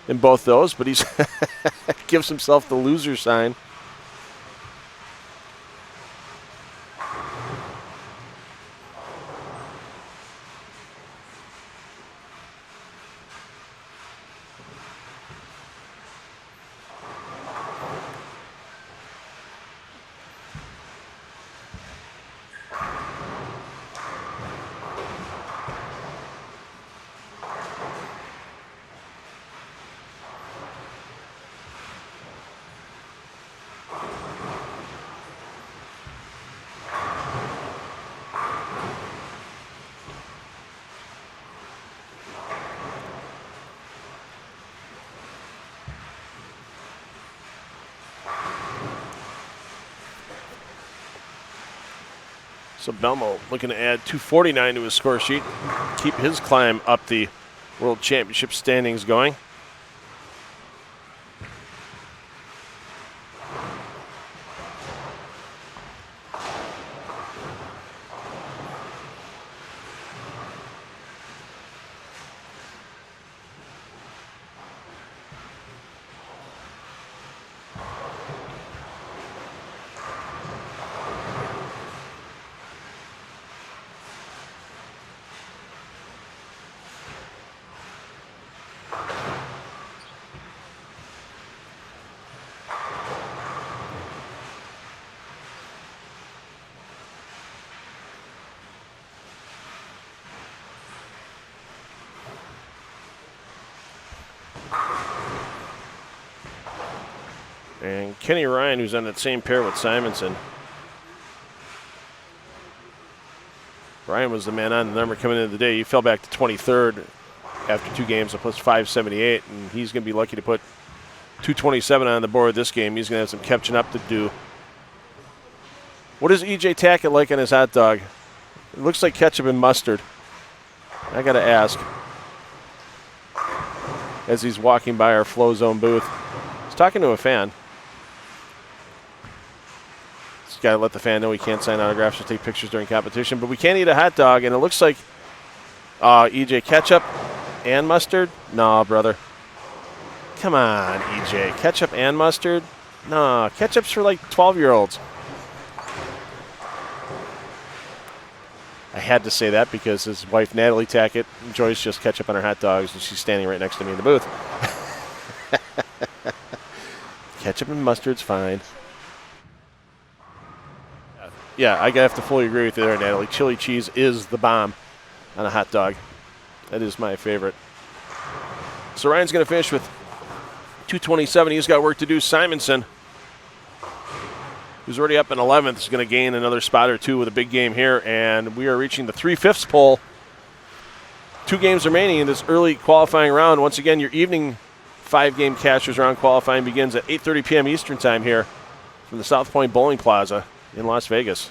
in both those, but he's gives himself the loser sign. So Belmo looking to add 249 to his score sheet, keep his climb up the World Championship standings going. And Kenny Ryan, who's on that same pair with Simonson. Ryan was the man on the number coming into the day. He fell back to 23rd after 2 games, a plus 578, and he's going to be lucky to put 227 on the board this game. He's going to have some catching up to do. What is E.J. Tackett like on his hot dog? It looks like ketchup and mustard. I got to ask. As he's walking by our Flow Zone booth. He's talking to a fan. Got to let the fan know he can't sign autographs or take pictures during competition, but we can't eat a hot dog, and it looks like EJ, ketchup and mustard? No, brother. Come on, EJ. Ketchup and mustard? No, ketchup's for like 12-year-olds. I had to say that because his wife, Natalie Tackett, enjoys just ketchup on her hot dogs, and she's standing right next to me in the booth. Ketchup and mustard's fine. Yeah, I have to fully agree with you there, Natalie. Chili cheese is the bomb on a hot dog. That is my favorite. So Ryan's going to finish with 227. He's got work to do. Simonson, who's already up in 11th, is going to gain another spot or 2 with a big game here. And we are reaching the 3/5 pole. 2 games remaining in this early qualifying round. Once again, your evening 5-game Cashers round qualifying begins at 8:30 p.m. Eastern time here from the South Point Bowling Plaza in Las Vegas.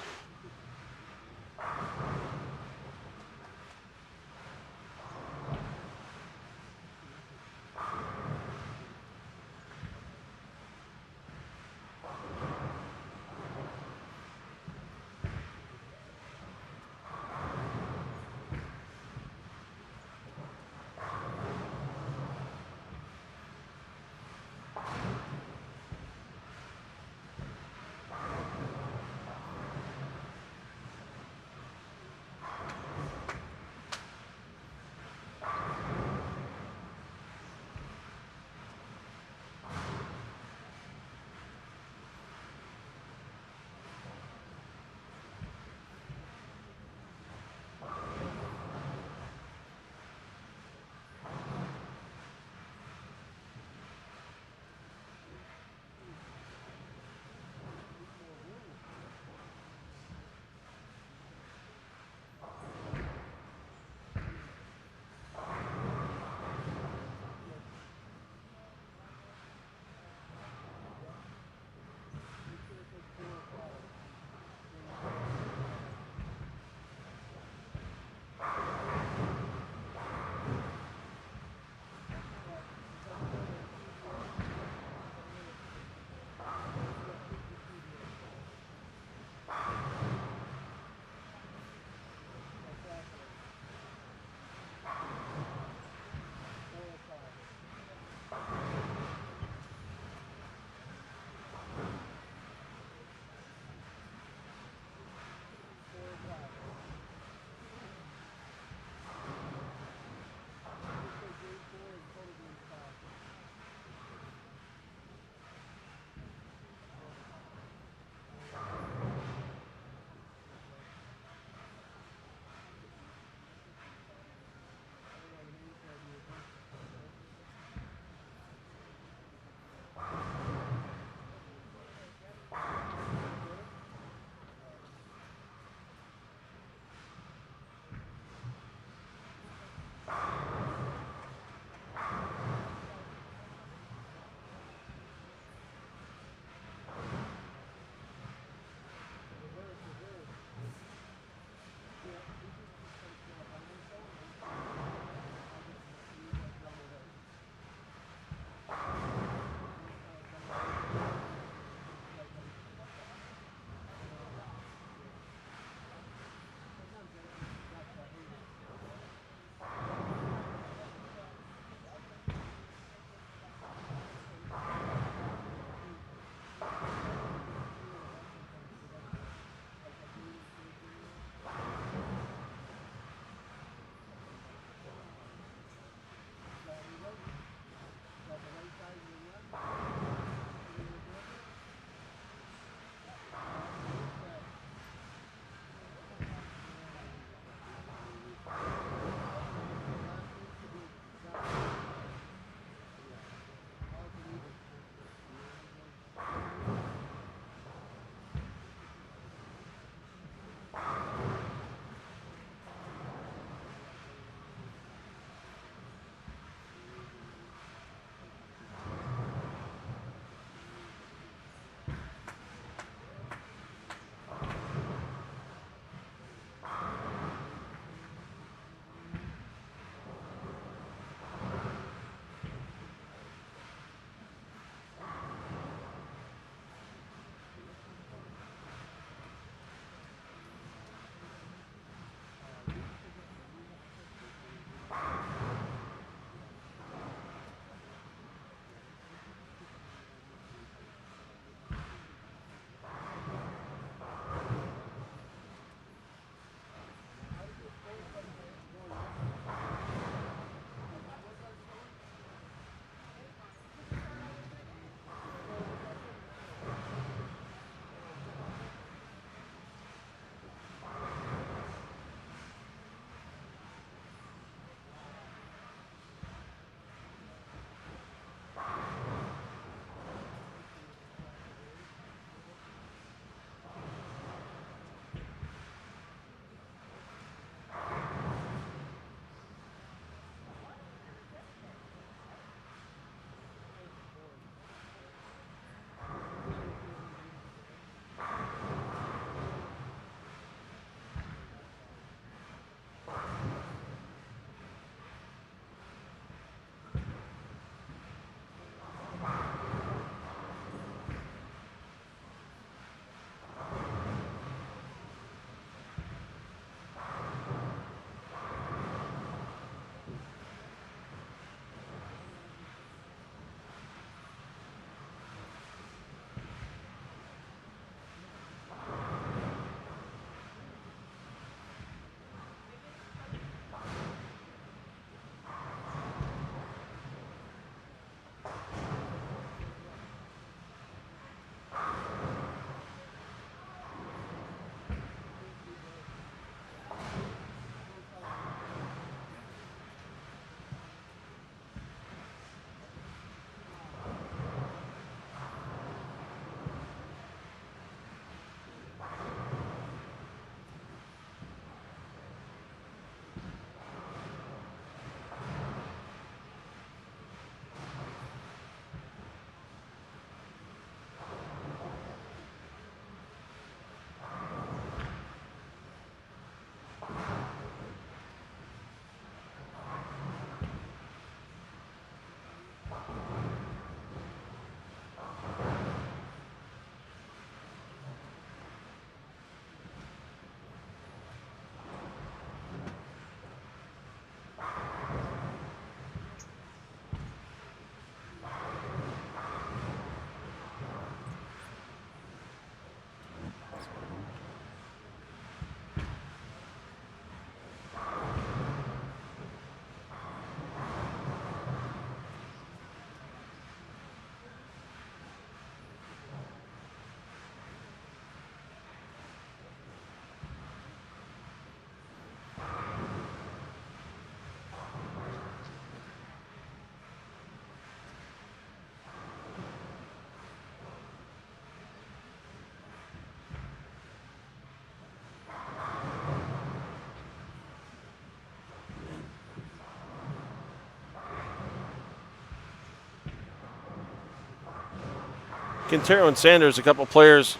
Quintero and Sanders, a couple players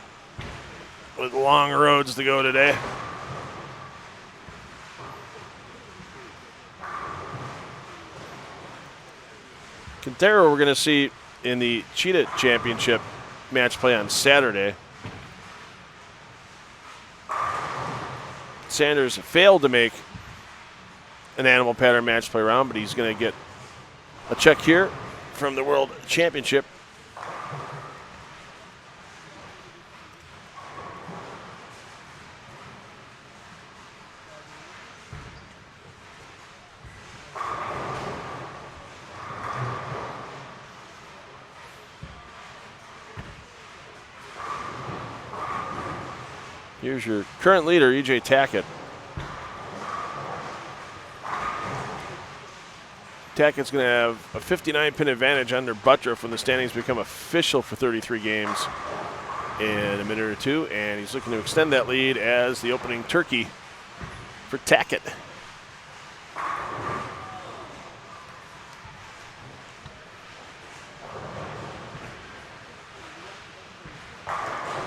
with long roads to go today. Quintero we're going to see in the Cheetah Championship match play on Saturday. Sanders failed to make an animal pattern match play round, but he's going to get a check here from the World Championship. Here's your current leader, E.J. Tackett. Tackett's going to have a 59-pin advantage under Buttriff when the standings become official for 33 games in a minute or two, and he's looking to extend that lead as the opening turkey for Tackett.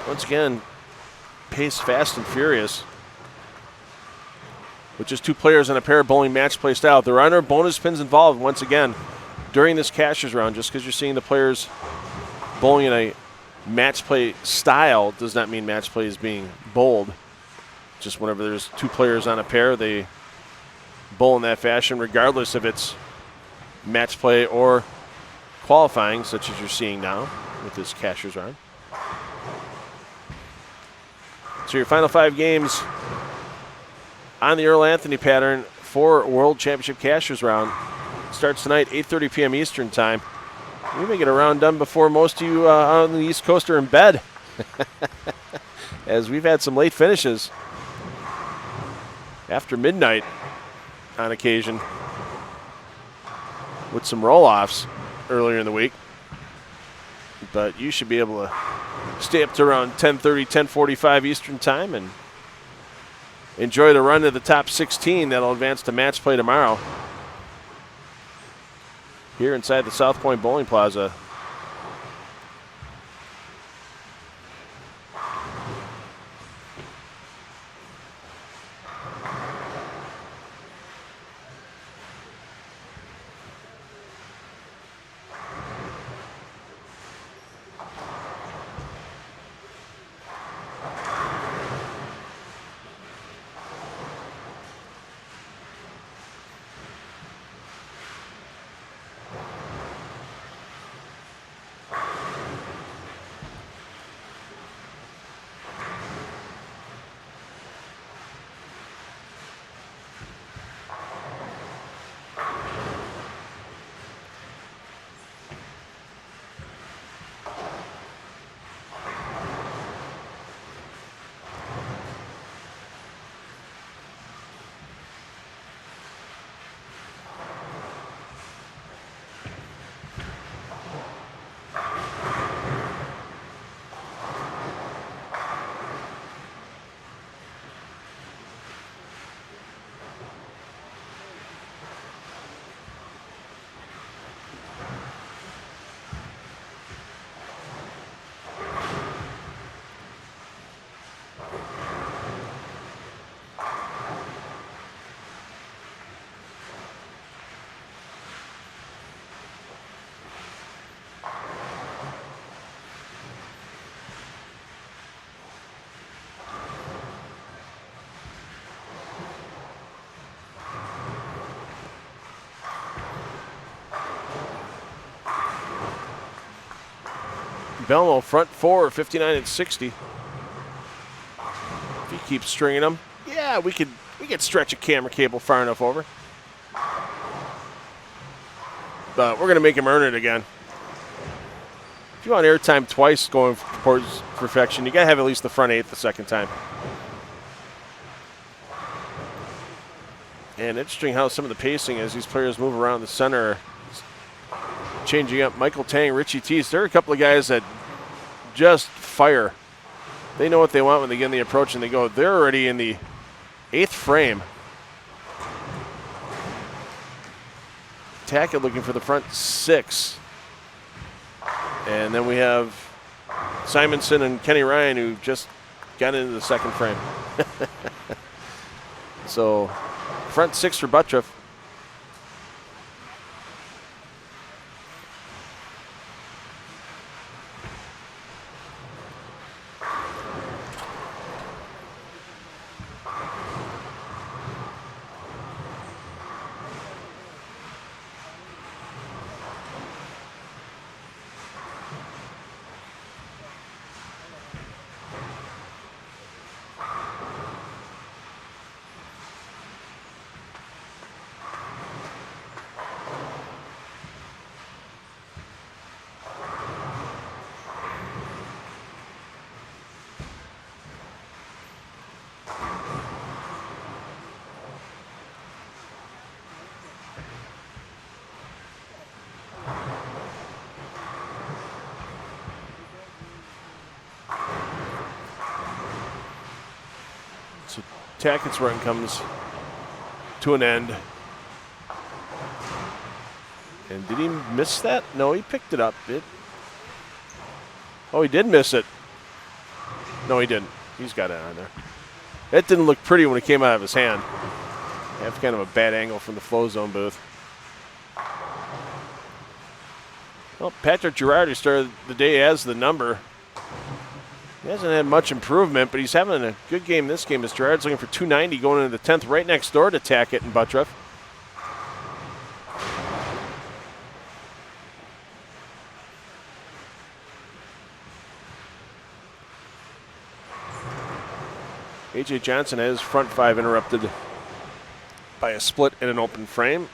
Once again, pace fast and furious. With just two players on a pair of bowling match play style. There are no bonus pins involved once again during this Cashers round. Just because you're seeing the players bowling in a match play style does not mean match play is being bowled. Just whenever there's two players on a pair, they bowl in that fashion, regardless if it's match play or qualifying, such as you're seeing now with this Cashers round. So your final 5 games on the Earl Anthony pattern for World Championship Cashers round starts tonight, 8:30 p.m. Eastern time. We may get a round done before most of you on the East Coast are in bed, as we've had some late finishes after midnight on occasion with some roll-offs earlier in the week. But you should be able to stay up to around 10:30, 10:45 Eastern time and enjoy the run to the top 16 that'll advance to match play tomorrow here inside the South Point Bowling Plaza. Belmo front 4, 59 and 60. If he keeps stringing them, yeah, we could stretch a camera cable far enough over. But we're going to make him earn it again. If you want airtime twice going towards perfection, you got to have at least the front 8 the second time. And interesting how some of the pacing as these players move around the center, changing up. Michael Tang, Richie Teese, there are a couple of guys that just fire. They know what they want when they get in the approach and they go. They're already in the 8th frame. Tackett looking for the front 6. And then we have Simonson and Kenny Ryan, who just got into the second frame. So front 6 for Buttriff. So Tackett's run comes to an end. And did he miss that? No, he picked it up. Oh, he did miss it. No, he didn't. He's got it on there. That didn't look pretty when it came out of his hand. That's kind of a bad angle from the flow zone booth. Well, Patrick Girardi started the day as the number. He hasn't had much improvement, but he's having a good game this game as Girard's looking for 290 going into the 10th, right next door to Tackett and Buttriff. A.J. Johnson has front 5 interrupted by a split in an open frame.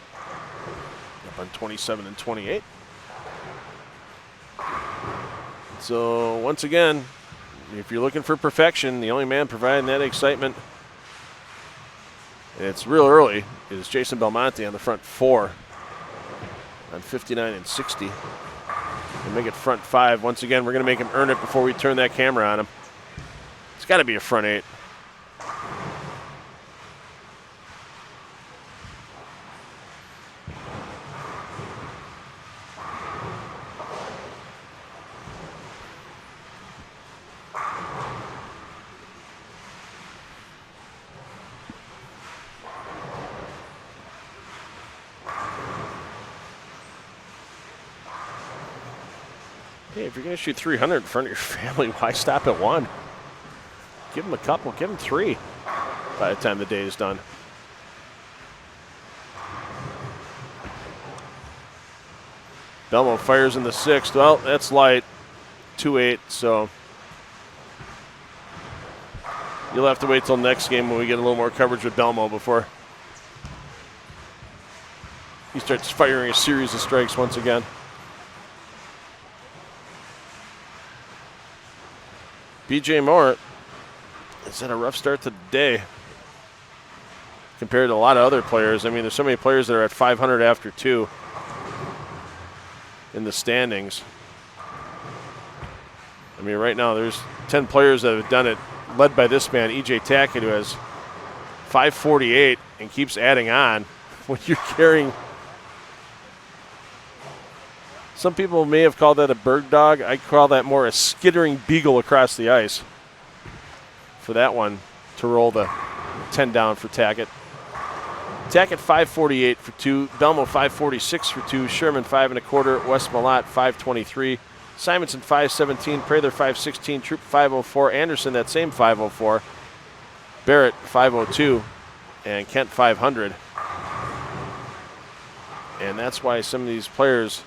Up on 27 and 28. So once again, if you're looking for perfection, the only man providing that excitement, and it's real early, is Jason Belmonte on the front 4 on 59 and 60. And make it front 5. Once again, we're going to make him earn it before we turn that camera on him. It's got to be a front 8. Hey, if you're going to shoot 300 in front of your family, why stop at 1? Give them a couple, give them 3 by the time the day is done. Belmo fires in the 6th. Well, that's light. 2-8, so you'll have to wait till next game when we get a little more coverage with Belmo before he starts firing a series of strikes once again. BJ Moore has had a rough start to the day compared to a lot of other players. I mean, there's so many players that are at 500 after 2 in the standings. I mean, right now there's 10 players that have done it, led by this man, E.J. Tackett, who has 548 and keeps adding on. When you're carrying, some people may have called that a bird dog. I call that more a skittering beagle across the ice for that one to roll the 10 down for Tackett. Tackett 548 for 2, Belmo 546 for 2, Sherman 5 1/4, West Malott 523, Simonson 517, Prather 516, Troop 504, Anderson that same 504, Barrett 502, and Kent 500. And that's why some of these players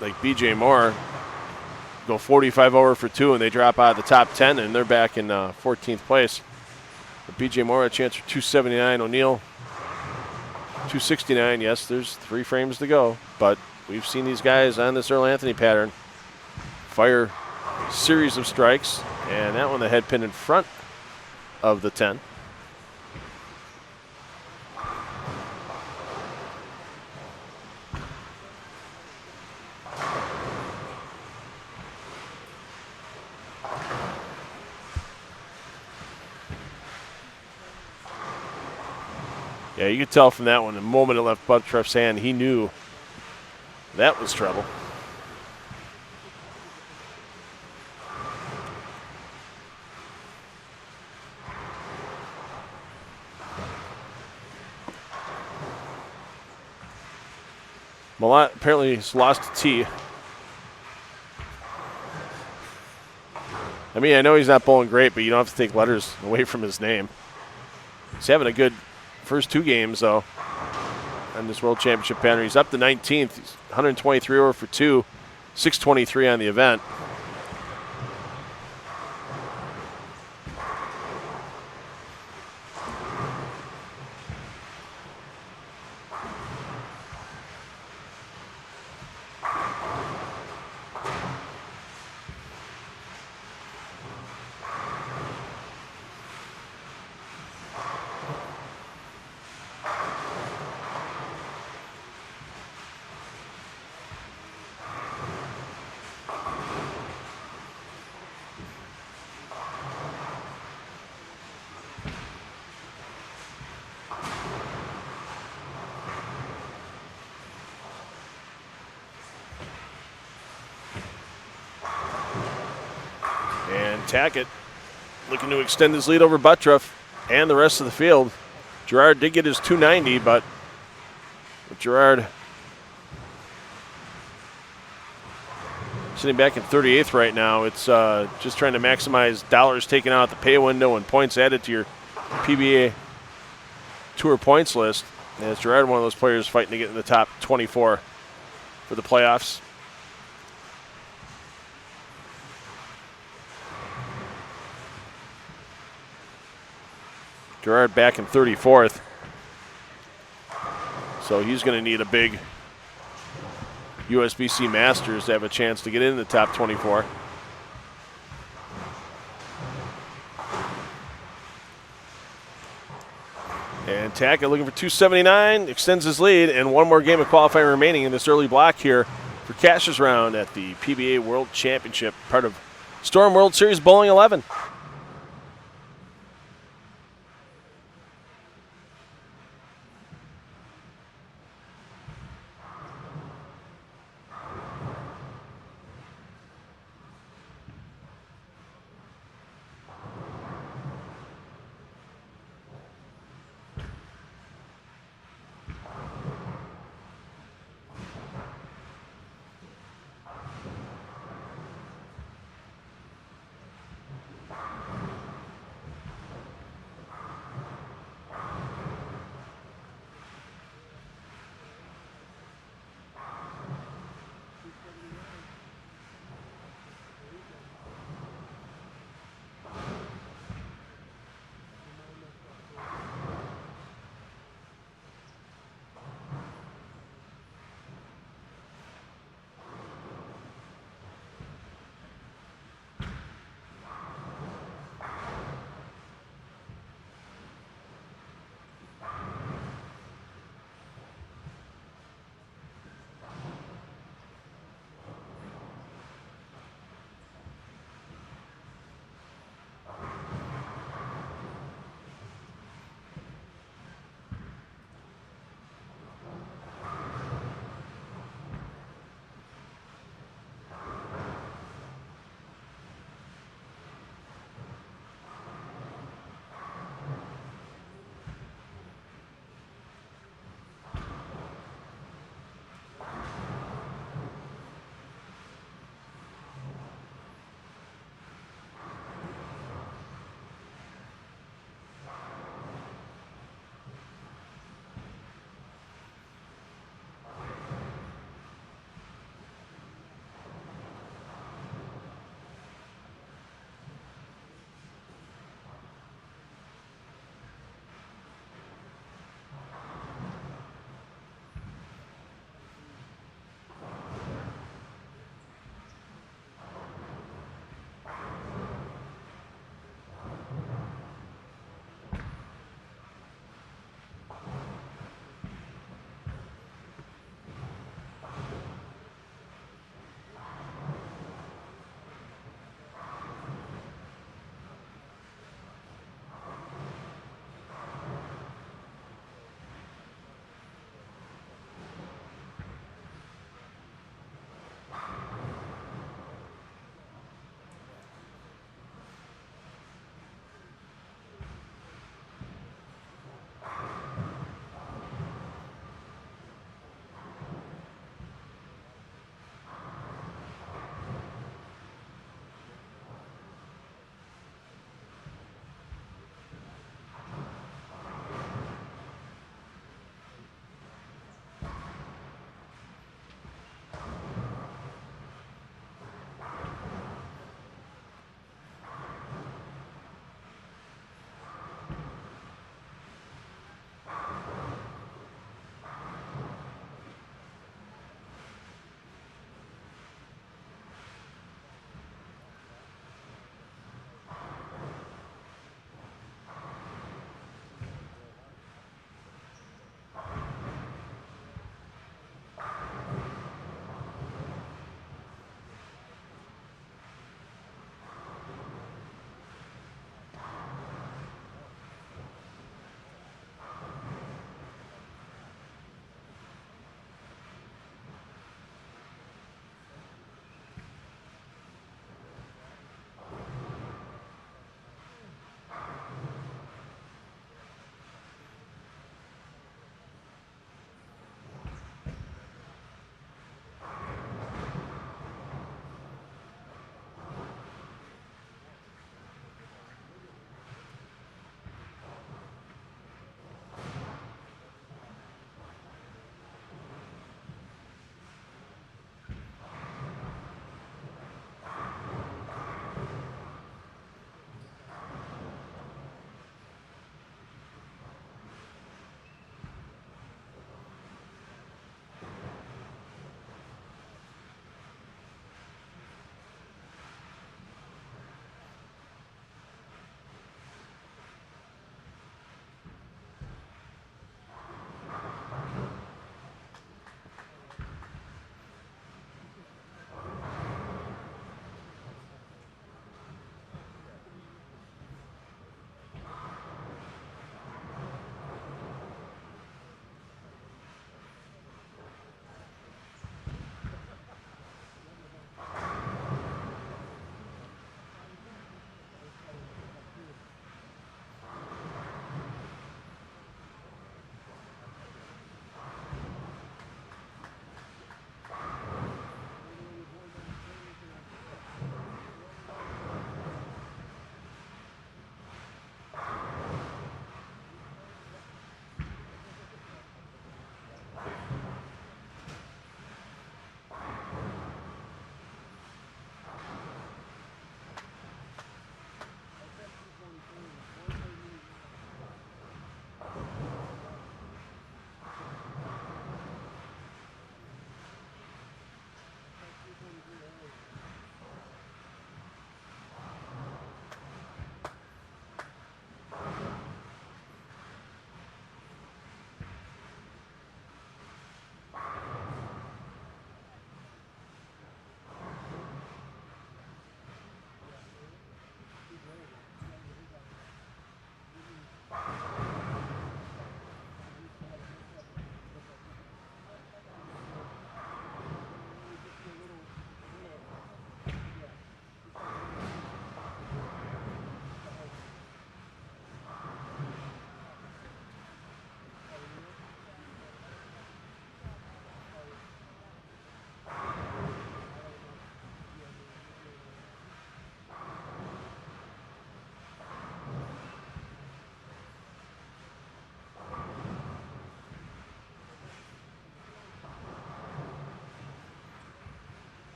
like BJ Moore go 45 over for 2 and they drop out of the top 10 and they're back in 14th place. But BJ Moore a chance for 279. O'Neill 269. Yes, there's 3 frames to go, but we've seen these guys on this Earl Anthony pattern fire series of strikes, and that one the head pin in front of the 10. Yeah, you could tell from that one, the moment it left Buttriff's hand, he knew That was trouble. Malott apparently has lost a tee. I mean, I know he's not bowling great, but you don't have to take letters away from his name. He's having a good first 2 games, though, on this World Championship pattern. He's up to 19th. He's 123 over for 2, 623 on the event. And Tackett looking to extend his lead over Buttroff and the rest of the field. Gerard did get his 290, but with Gerard sitting back in 38th right now, it's just trying to maximize dollars taken out at the pay window and points added to your PBA Tour points list. And it's Gerard, one of those players fighting to get in the top 24 for the playoffs. Gerard back in 34th. So he's going to need a big USBC Masters to have a chance to get in the top 24. And Tackett looking for 279, extends his lead, and one more game of qualifying remaining in this early block here for Cashers round at the PBA World Championship, part of Storm World Series Bowling 11.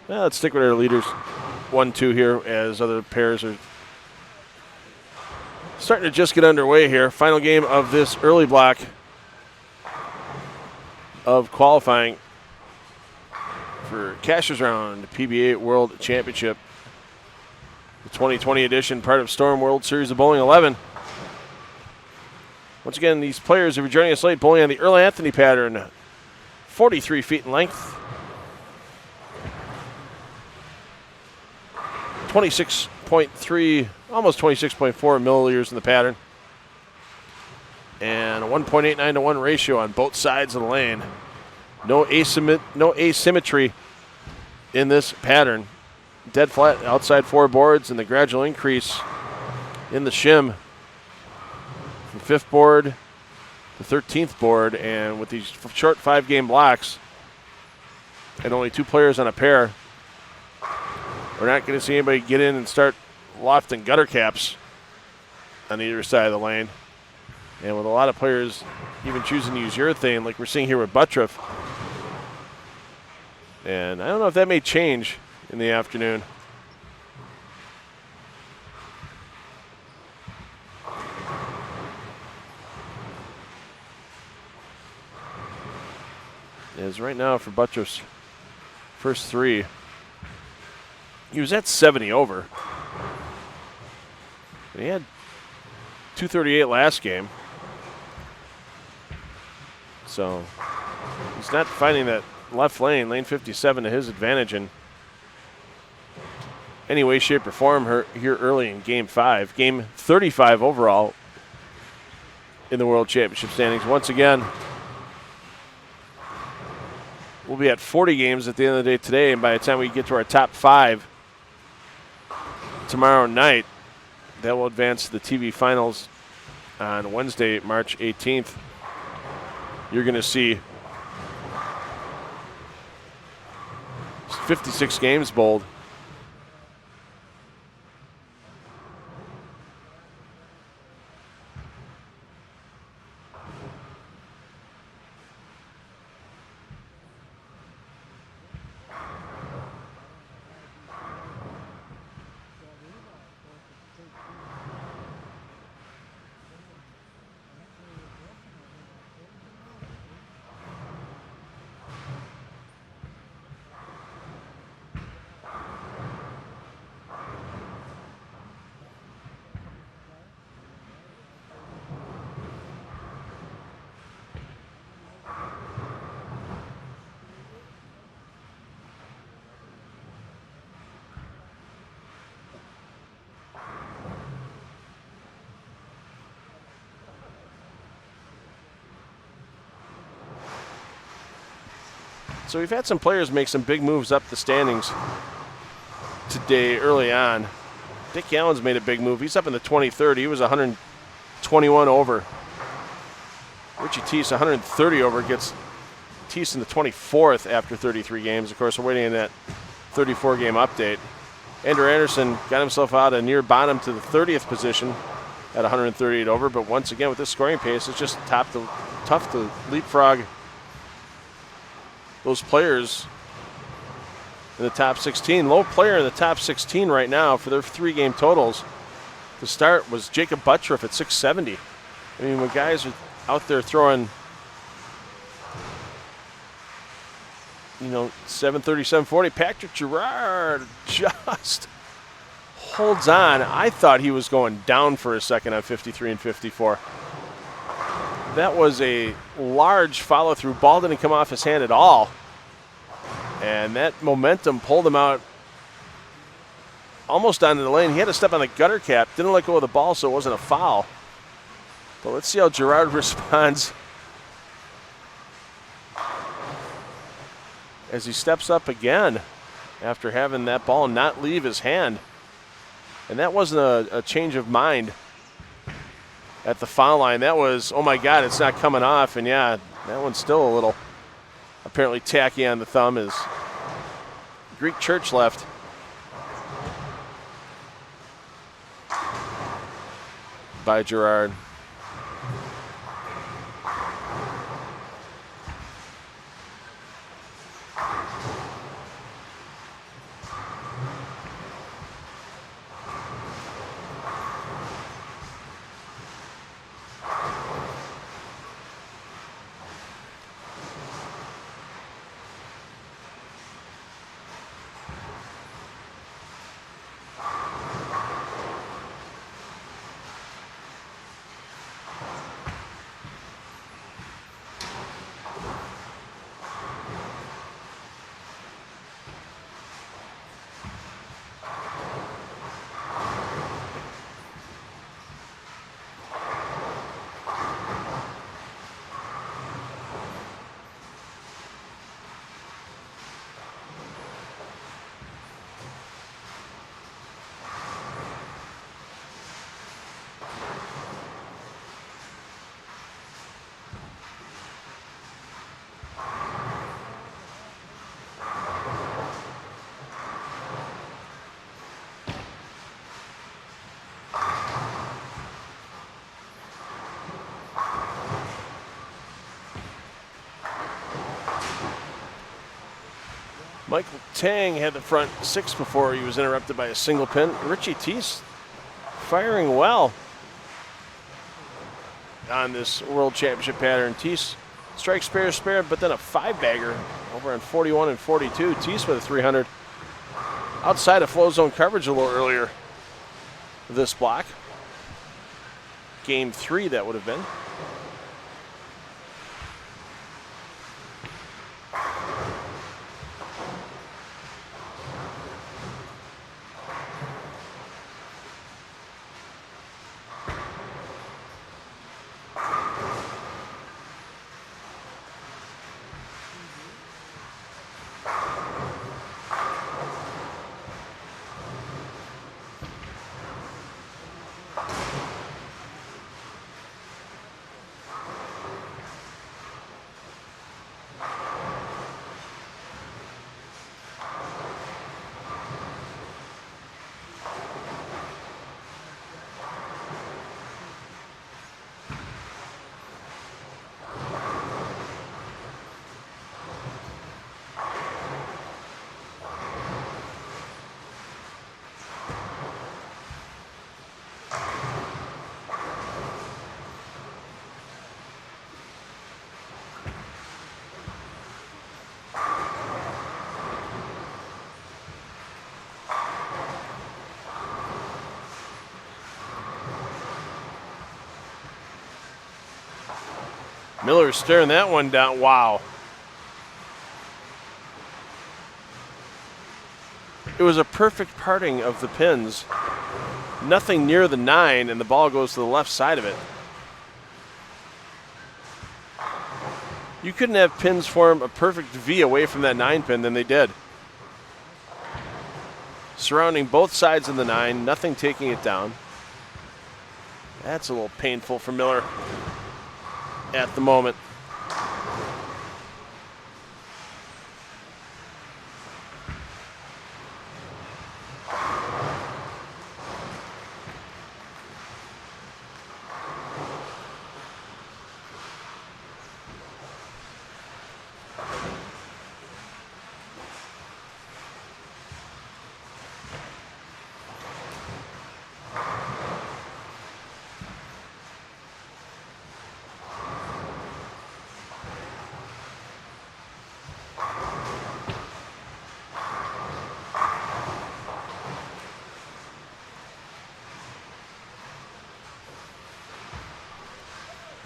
Well, let's stick with our leaders. 1-2 here as other pairs are starting to just get underway here. Final game of this early block of qualifying for Cashers Round PBA World Championship, the 2020 edition, part of Storm World Series of Bowling 11. Once again, these players, if you're joining us late, bowling on the Earl Anthony pattern, 43 feet in length, 26.3, almost 26.4 milliliters in the pattern, and a 1.89 to 1 ratio on both sides of the lane. No asymmetry in this pattern. Dead flat outside 4 boards, and the gradual increase in the shim from 5th board to 13th board. And with these short 5-game blocks and only 2 players on a pair, we're not going to see anybody get in and start lofting gutter caps on either side of the lane. And with a lot of players even choosing to use urethane like we're seeing here with Buttriff. And I don't know if that may change in the afternoon. As right now for Buttriff's first 3, he was at 70 over. And he had 238 last game. So he's not finding that left lane, lane 57, to his advantage in any way, shape, or form here early in Game 5. Game 35 overall in the World Championship standings. Once again, we'll be at 40 games at the end of the day today, and by the time we get to our top 5 tomorrow night, that will advance to the TV finals on Wednesday, March 18th. You're going to see 56 games bowled. So we've had some players make some big moves up the standings today early on. Dick Allen's made a big move. He's up in the 23rd. He was 121 over. Richie Teese, 130 over, gets Teese in the 24th after 33 games. Of course, we're waiting on that 34-game update. Andrew Anderson got himself out of near bottom to the 30th position at 138 over. But once again, with this scoring pace, it's just tough to leapfrog those players in the top 16. Low player in the top 16 right now for their 3-game totals to start was Jacob Buttriff at 670. I mean, when guys are out there throwing, 730, 740, Patrick Gerard just holds on. I thought he was going down for a second on 53 and 54. That was a large follow-through. Ball didn't come off his hand at all. And that momentum pulled him out almost onto the lane. He had to step on the gutter cap. Didn't let go of the ball, so it wasn't a foul. But let's see how Gerard responds as he steps up again after having that ball not leave his hand. And that wasn't a change of mind at the foul line. That was, oh my God, it's not coming off. And yeah, that one's still a little apparently tacky on the thumb as Greek Church left. By Gerard. Michael Tang had the front 6 before he was interrupted by a single pin. Richie Teese firing well on this World Championship pattern. Teese strikes spare, but then a 5-bagger over on 41 and 42. Teese with a 300 outside of flow zone coverage a little earlier this block. Game 3 that would have been. Miller staring that one down. Wow. It was a perfect parting of the pins. Nothing near the 9, and the ball goes to the left side of it. You couldn't have pins form a perfect V away from that 9 pin than they did. Surrounding both sides of the 9, nothing taking it down. That's a little painful for Miller at the moment.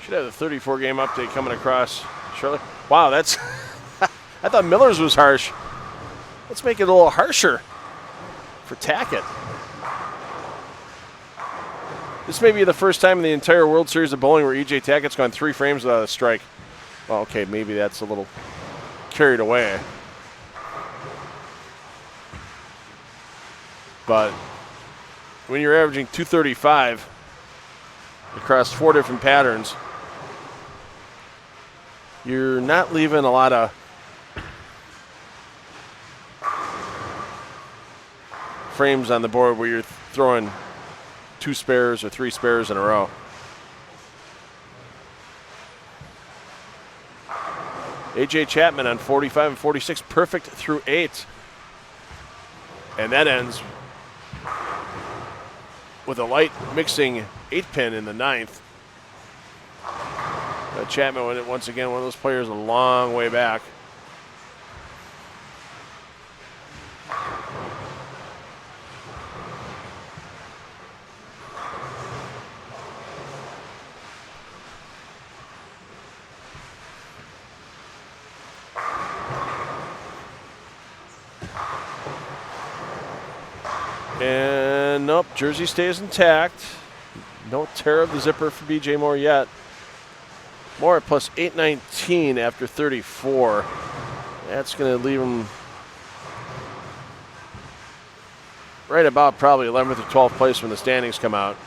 Should have the 34-game update coming across shortly. Wow, that's... I thought Miller's was harsh. Let's make it a little harsher for Tackett. This may be the first time in the entire World Series of Bowling where E.J. Tackett's gone 3 frames without a strike. Well, okay, maybe that's a little carried away. But when you're averaging 235 across 4 different patterns, you're not leaving a lot of frames on the board where you're throwing 2 spares or 3 spares in a row. A.J. Chapman on 45 and 46, perfect through 8. And that ends with a light mixing 8-pin in the 9th. Chapman, once again, one of those players a long way back. And nope, jersey stays intact. No tear of the zipper for BJ Moore yet. Moore at plus 819 after 34. That's going to leave him right about probably 11th or 12th place when the standings come out.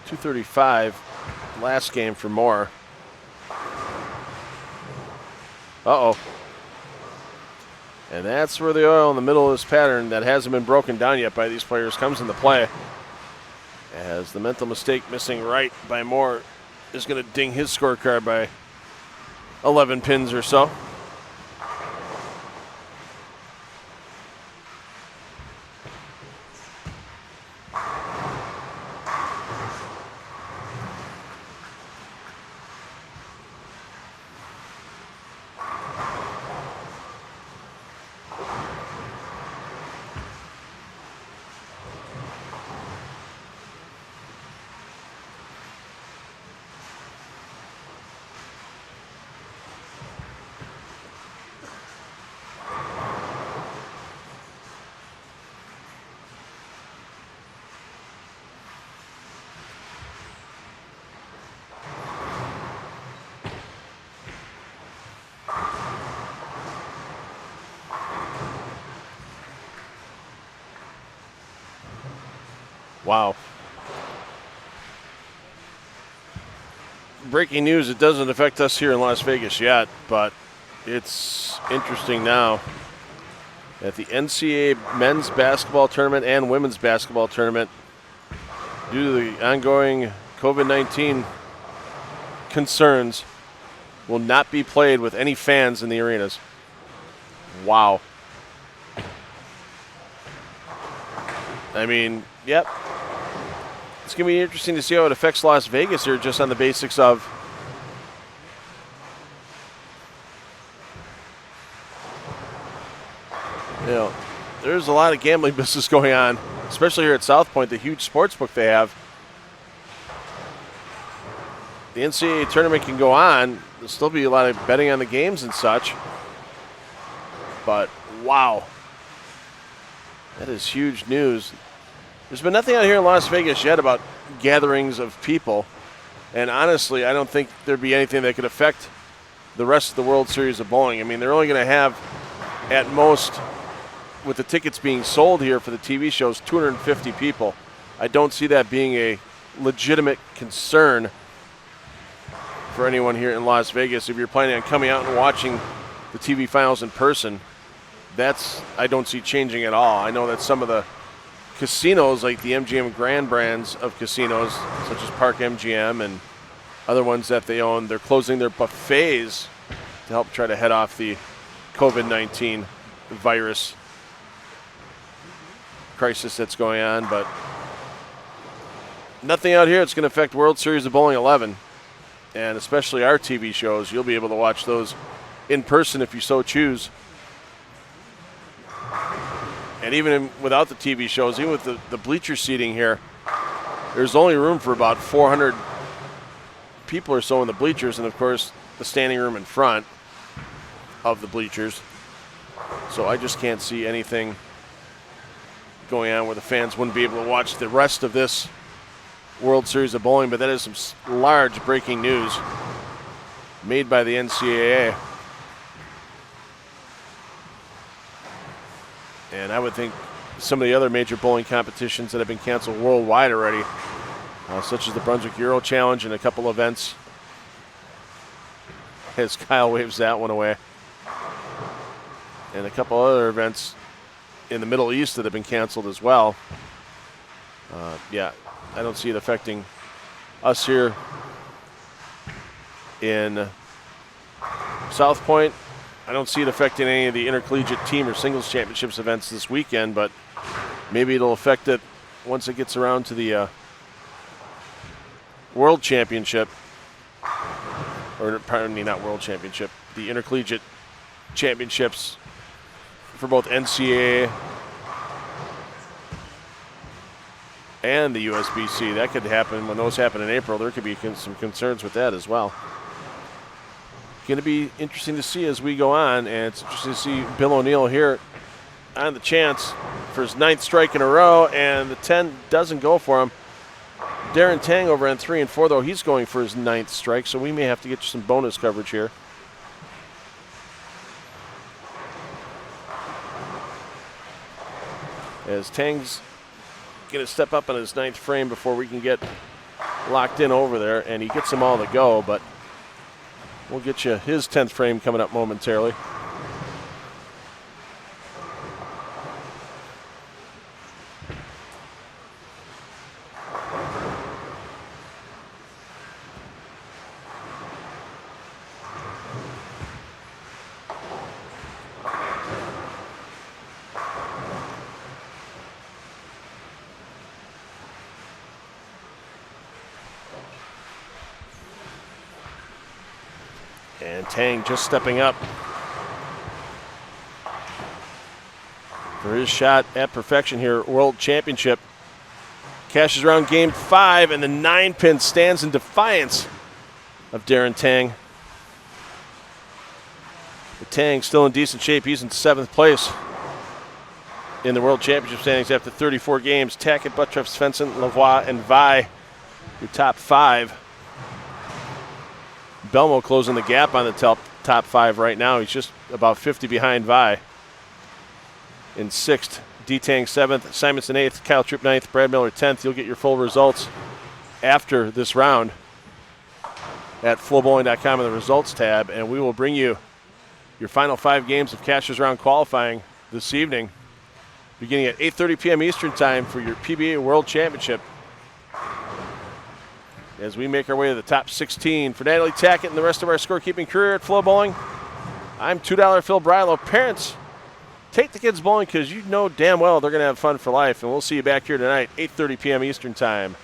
.235 last game for Moore. Uh-oh. And that's where the oil in the middle of this pattern that hasn't been broken down yet by these players comes into play. As the mental mistake missing right by Moore is going to ding his scorecard by 11 pins or so. Wow. Breaking news, it doesn't affect us here in Las Vegas yet, but it's interesting now that the NCAA men's basketball tournament and women's basketball tournament, due to the ongoing COVID-19 concerns, will not be played with any fans in the arenas. Wow. I mean, yep. It's going to be interesting to see how it affects Las Vegas here, just on the basics of there's a lot of gambling business going on, especially here at South Point, the huge sports book they have. The NCAA tournament can go on. There'll still be a lot of betting on the games and such. But, wow. That is huge news. There's been nothing out here in Las Vegas yet about gatherings of people. And honestly, I don't think there'd be anything that could affect the rest of the World Series of Bowling. I mean, they're only going to have, at most, with the tickets being sold here for the TV shows, 250 people. I don't see that being a legitimate concern for anyone here in Las Vegas. If you're planning on coming out and watching the TV finals in person, I don't see changing at all. I know that some of the casinos, like the MGM Grand brands of casinos, such as Park MGM and other ones that they own, they're closing their buffets to help try to head off the COVID-19 virus crisis that's going on. But nothing out here that's going to affect World Series of Bowling 11, and especially our TV shows. You'll be able to watch those in person if you so choose. And even without the TV shows, even with the bleacher seating here, there's only room for about 400 people or so in the bleachers, and of course the standing room in front of the bleachers. So I just can't see anything going on where the fans wouldn't be able to watch the rest of this World Series of Bowling. But that is some large breaking news made by the NCAA. And I would think some of the other major bowling competitions that have been canceled worldwide already, such as the Brunswick Euro Challenge and a couple events, as Kyle waves that one away, and a couple other events in the Middle East that have been canceled as well. Yeah, I don't see it affecting us here in South Point. I don't see it affecting any of the intercollegiate team or singles championships events this weekend, but maybe it'll affect it once it gets around to the World Championship, or pardon me, not World Championship, the intercollegiate championships for both NCAA and the USBC. That could happen. When those happen in April, there could be some concerns with that as well. Going to be interesting to see as we go on, and it's interesting to see Bill O'Neill here on the chance for his 9th strike in a row, and the 10 doesn't go for him. Darren Tang over on 3 and 4, though, he's going for his 9th strike, so we may have to get you some bonus coverage here. As Tang's going to step up on his 9th frame before we can get locked in over there, and he gets them all to go, but we'll get you his 10th frame coming up momentarily. And Tang just stepping up for his shot at perfection here, World Championship. Cashers round game 5, and the 9-pin stands in defiance of Darren Tang. But Tang still in decent shape. He's in 7th place in the World Championship standings after 34 games. Tackett, Buttref, Svensson, Lavoie, and Vi, your top 5. Belmo closing the gap on the top 5 right now. He's just about 50 behind Vi. In 6th, D-Tang 7th, Simonson 8th, Kyle Tripp 9th, Brad Miller 10th. You'll get your full results after this round at FloBowling.com in the results tab, and we will bring you your final 5 games of Cashers Round qualifying this evening, beginning at 8:30 p.m. Eastern Time for your PBA World Championship. As we make our way to the top 16 for Natalie Tackett and the rest of our scorekeeping crew here at FloBowling, I'm $2 Phil Brylow. Parents, take the kids bowling because you know damn well they're going to have fun for life, and we'll see you back here tonight, 8:30 p.m. Eastern Time